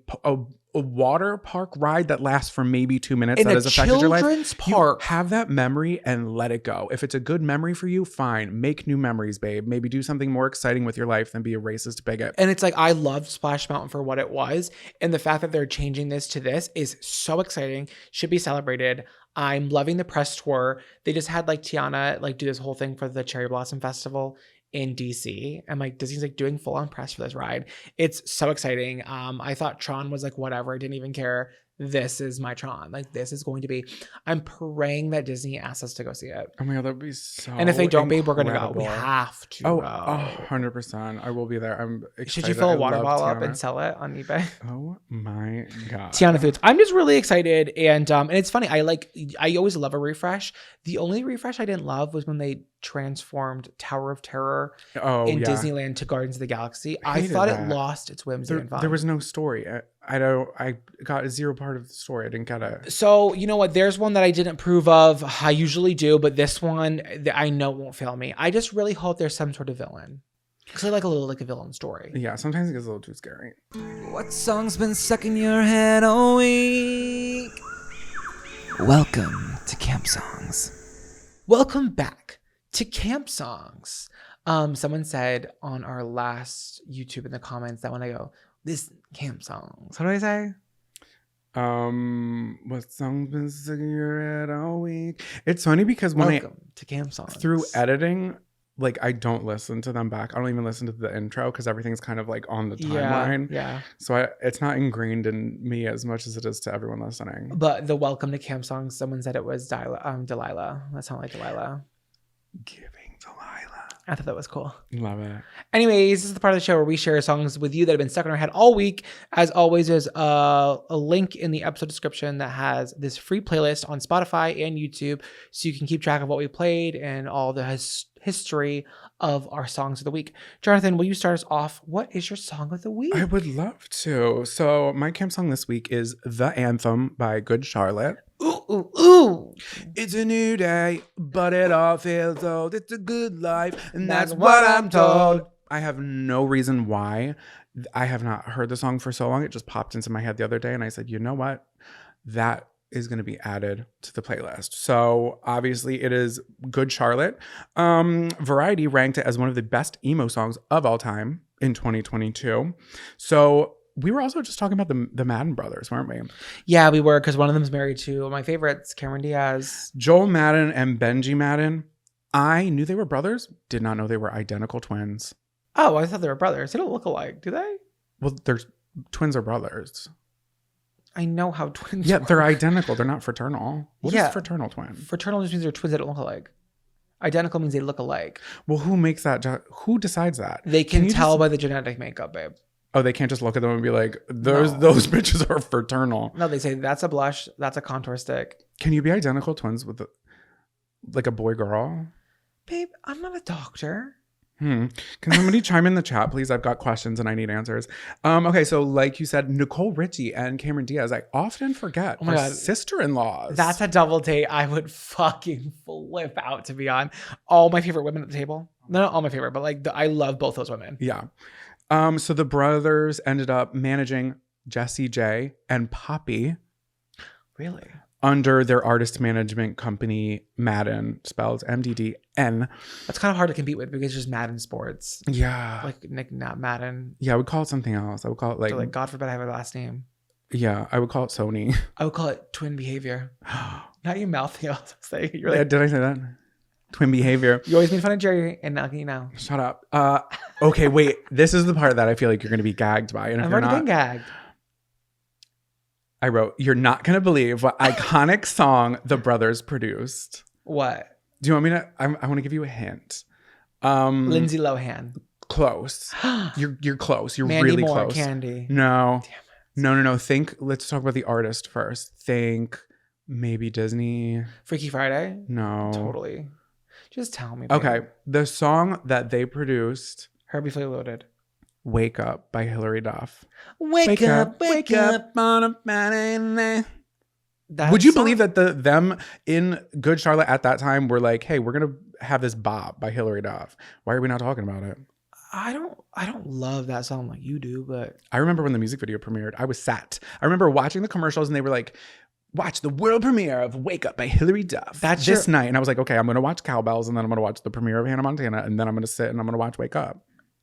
water park ride that lasts for maybe 2 minutes in that a has affected your life? children's park. You have that memory and let it go. If it's a good memory for you, fine. Make new memories, babe. Maybe do something more exciting with your life than be a racist bigot. And it's like, I loved Splash Mountain for what it was. And the fact that they're changing this to this is so exciting. Should be celebrated. I'm loving the press tour. They just had like Tiana like do this whole thing for the Cherry Blossom Festival in DC. And like Disney's like doing full on press for this ride. It's so exciting. I thought Tron was like whatever. I didn't even care. This is my Tron. Like this is going to be, I'm praying that Disney asks us to go see it. Oh my god, that would be so And if they don't, babe, we're gonna go. incredible. We have to Oh, go. 100%. I will be there. I'm excited. Should you fill a water I love bottle up Tiana. and sell it on eBay? Oh my god. Tiana Foods. I'm just really excited, and it's funny. I always love a refresh. The only refresh I didn't love was when they transformed Tower of Terror in Disneyland to Gardens of the Galaxy. I Hated thought that. it lost its whimsy and fun. There was no story. I got zero part of the story. I didn't get it. So you know what? There's one that I didn't approve of. I usually do, but this one I know won't fail me. I just really hope there's some sort of villain. Because I like a villain story. Yeah, sometimes it gets a little too scary. What song's been stuck in your head all week? Welcome to Camp Songs. Welcome back to Camp Songs. Someone said on our last YouTube in the comments that when I go, this Camp Songs, how do I say? What song's been stuck in your head all week? It's funny because when Welcome to Camp Songs. through editing, like I don't listen to them back. I don't even listen to the intro because everything's kind of like on the timeline. Yeah. So it's not ingrained in me as much as it is to everyone listening. But the Welcome to Camp Songs, someone said it was Delilah. That sounded like Delilah. Giving Delilah. I thought that was cool. Love it. Anyways, this is the part of the show where we share songs with you that have been stuck in our head all week. As always, there's a link in the episode description that has this free playlist on Spotify and YouTube, so you can keep track of what we played and all the history of our songs of the week. Jonathan, will you start us off? What is your song of the week? I would love to. So my camp song this week is The Anthem by Good Charlotte. Ooh, ooh, ooh. It's a new day, but it all feels old. It's a good life, and That's what I'm told. I have no reason why. I have not heard the song for so long. It just popped into my head the other day, and I said, you know what? That is going to be added to the playlist. So obviously it is Good Charlotte. Variety ranked it as one of the best emo songs of all time in 2022. So we were also just talking about the Madden brothers, weren't we? Yeah, we were, because one of them is married to my favorites, Cameron Diaz. Joel Madden and Benji Madden. I knew they were brothers, did not know they were identical twins. Oh, I thought they were brothers. They don't look alike, do they? Well, twins are brothers. I know how twins Yeah, work. they're identical. They're not fraternal. What is fraternal twin? Fraternal just means they're twins that don't look alike. Identical means they look alike. Well, who makes that? Who decides that? They can you tell just- by the genetic makeup, babe. Oh, they can't just look at them and be like, those bitches are fraternal. No, they say that's a blush, that's a contour stick. Can you be identical twins with like a boy girl? Babe, I'm not a doctor. Can somebody chime in the chat, please? I've got questions and I need answers. Okay, so like you said, Nicole Richie and Cameron Diaz, I often forget. Oh my God. Sister-in-laws. That's a double date I would fucking flip out to be on. All my favorite women at the table. No, not all my favorite, but like I love both those women. Yeah. So the brothers ended up managing Jessie J and Poppy. Really? Under their artist management company, Madden, spelled MDDN. That's kind of hard to compete with because it's just Madden Sports. Yeah. Like Nick, not Madden. Yeah, I would call it something else. I would call it So like, God forbid I have a last name. Yeah, I would call it Sony. I would call it twin behavior. Not you mouthing else. Say you're like, did I say that? Twin behavior. you always made fun of Jerry, and now you know. Shut up. Okay, wait. This is the part that I feel like you're going to be gagged by. And if I've you're already not, been gagged. I wrote, you're not going to believe what iconic song the brothers produced. What? Do you want me to? I want to give you a hint. Lindsay Lohan. Close. You're close. You're Mandy really Moore, close. Candy. No. Damn it. No. Think. Let's talk about the artist first. Think maybe Disney. Freaky Friday. No. Totally. Just tell me. Babe. Okay. The song that they produced, Herbie Fully Loaded. "Wake Up" by Hilary Duff. Wake up on a Friday. That Would you song- believe that them in Good Charlotte at that time were like, "Hey, we're gonna have this bop by Hilary Duff. Why are we not talking about it?" I don't love that song like you do, but I remember when the music video premiered, I was sat. I remember watching the commercials and they were like, "Watch the world premiere of Wake Up by Hilary Duff That's this night." And I was like, okay, I'm going to watch Cowbells and then I'm going to watch the premiere of Hannah Montana and then I'm going to sit and I'm going to watch Wake Up.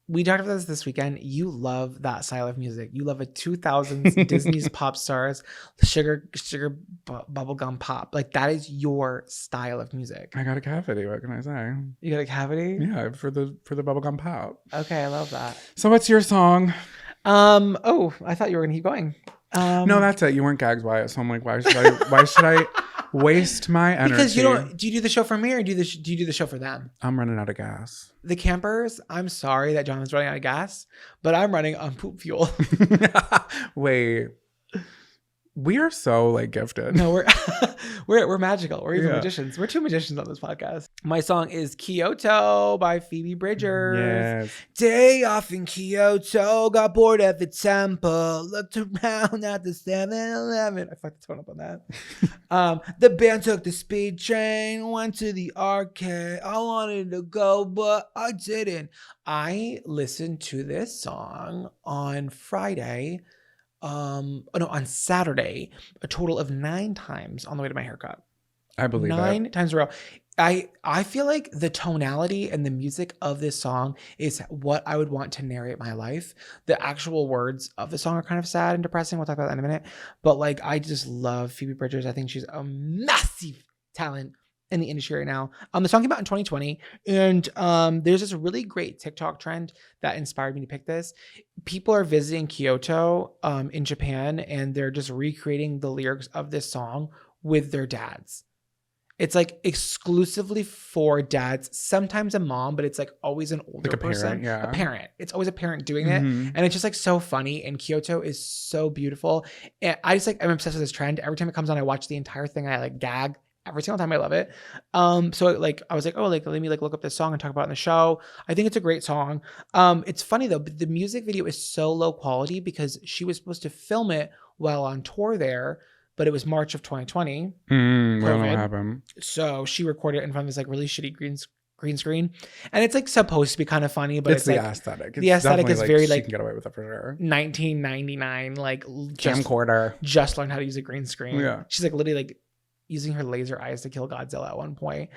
we talked about this weekend. You love that style of music. You love a 2000s Disney's pop stars, sugar bubblegum pop. Like that is your style of music. I got a cavity. What can I say? You got a cavity? Yeah, for the bubblegum pop. Okay, I love that. So what's your song? Oh, I thought you were gonna keep going. No, that's it. You weren't gagged by it. So I'm like, why should I waste my energy? Because you don't. Do you do the show for me or do you do the show for them? I'm running out of gas. The campers. I'm sorry that Jonathan's running out of gas, but I'm running on poop fuel. Wait. We are so like gifted. No, we're magical. We're even Yeah. magicians. We're two magicians on this podcast. My song is Kyoto by Phoebe Bridgers. Yes. Day off in Kyoto, got bored at the temple, looked around at the 7-Eleven. I fucked the tone up on that. The band took the speed train, went to the arcade. I wanted to go, but I didn't. I listened to this song on Friday. On Saturday, a total of 9 times on the way to my haircut. I believe 9 times in a row. I feel like the tonality and the music of this song is what I would want to narrate my life. The actual words of the song are kind of sad and depressing. We'll talk about that in a minute. But like, I just love Phoebe Bridgers. I think she's a massive talent in the industry right now. The song came out in 2020, and there's this really great TikTok trend that inspired me to pick this. People are visiting Kyoto in Japan, and they're just recreating the lyrics of this song with their dads. It's like exclusively for dads, sometimes a mom, but it's like always an older Like a parent, person. yeah. A parent. It's always a parent doing it. Mhm. And it's just like so funny. And Kyoto is so beautiful. And I just like, I'm obsessed with this trend. Every time it comes on, I watch the entire thing and I like gag every single time. I love it. So like, I was like, oh, like, let me like look up this song and talk about it in the show. I think it's a great song. It's funny though, but the music video is so low quality because she was supposed to film it while on tour there, but it was March of 2020. I don't know what COVID. happened. So she recorded it in front of this like really shitty green screen. And it's like supposed to be kind of funny, but it's the like aesthetic. the aesthetic definitely, is very she like can get away with it for sure. 1999, like just Camcorder. learned how to use a green screen. Yeah. She's like literally like using her laser eyes to kill Godzilla at one point.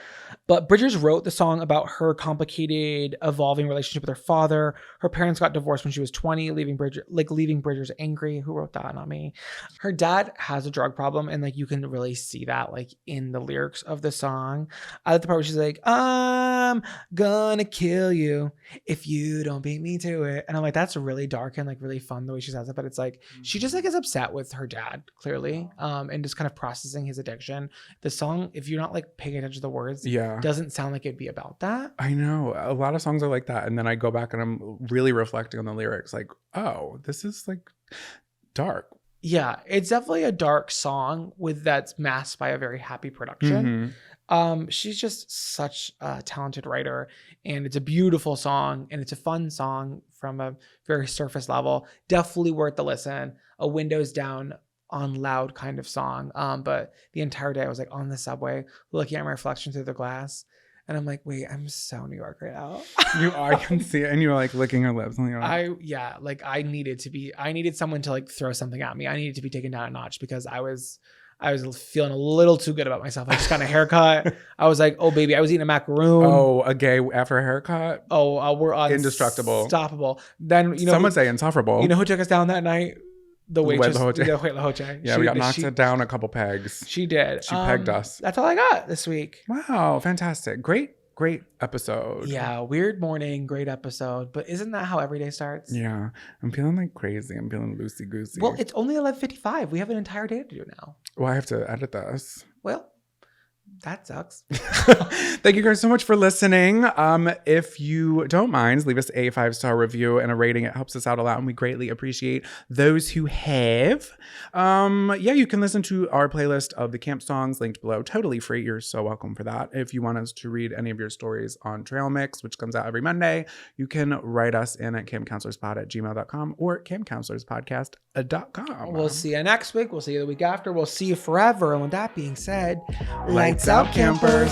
But Bridgers wrote the song about her complicated, evolving relationship with her father. Her parents got divorced when she was 20, leaving Bridgers angry. Who wrote that? Not me. Her dad has a drug problem, and like you can really see that like in the lyrics of the song. I like the part where she's like, "I'm gonna kill you if you don't beat me to it," and I'm like, that's really dark and like really fun the way she says it. But it's like she just like is upset with her dad clearly, and just kind of processing his addiction. The song, if you're not like paying attention to the words, doesn't sound like it'd be about that. I know a lot of songs are like that, and then I go back and I'm really reflecting on the lyrics, like, oh, this is like dark. Yeah, it's definitely a dark song that's masked by a very happy production. She's just such a talented writer, and it's a beautiful song, and it's a fun song from a very surface level. Definitely worth the listen. A windows down on loud kind of song. But the entire day I was like on the subway looking at my reflection through the glass, and I'm like, wait, I'm so New York right now. I can see it, and you're like licking her lips. And I needed someone to like throw something at me. I needed to be taken down a notch because I was feeling a little too good about myself. I just got a haircut. I was like, oh baby, I was eating a macaroon. Oh, a gay after a haircut. Oh, we're indestructible, unstoppable. Then some would say insufferable. You know who took us down that night? The waitress, La Hoche. Yeah, we got knocked down a couple pegs. She did. She pegged us. That's all I got this week. Wow, fantastic. Great episode. Yeah, weird morning, great episode. But isn't that how every day starts? Yeah, I'm feeling like crazy. I'm feeling loosey-goosey. Well, it's only 11:55. We have an entire day to do now. Well, I have to edit this. Well, that sucks. Thank you guys so much for listening. If you don't mind, leave us a 5-star review and a rating. It helps us out a lot, and we greatly appreciate those who have. You can listen to our playlist of the camp songs linked below. Totally free. You're so welcome for that. If you want us to read any of your stories on Trail Mix, which comes out every Monday, you can write us in at campcounselorspod@gmail.com or campcounselorspodcast.com. We'll see you next week. We'll see you the week after. We'll see you forever. And with that being said, lights out, campers.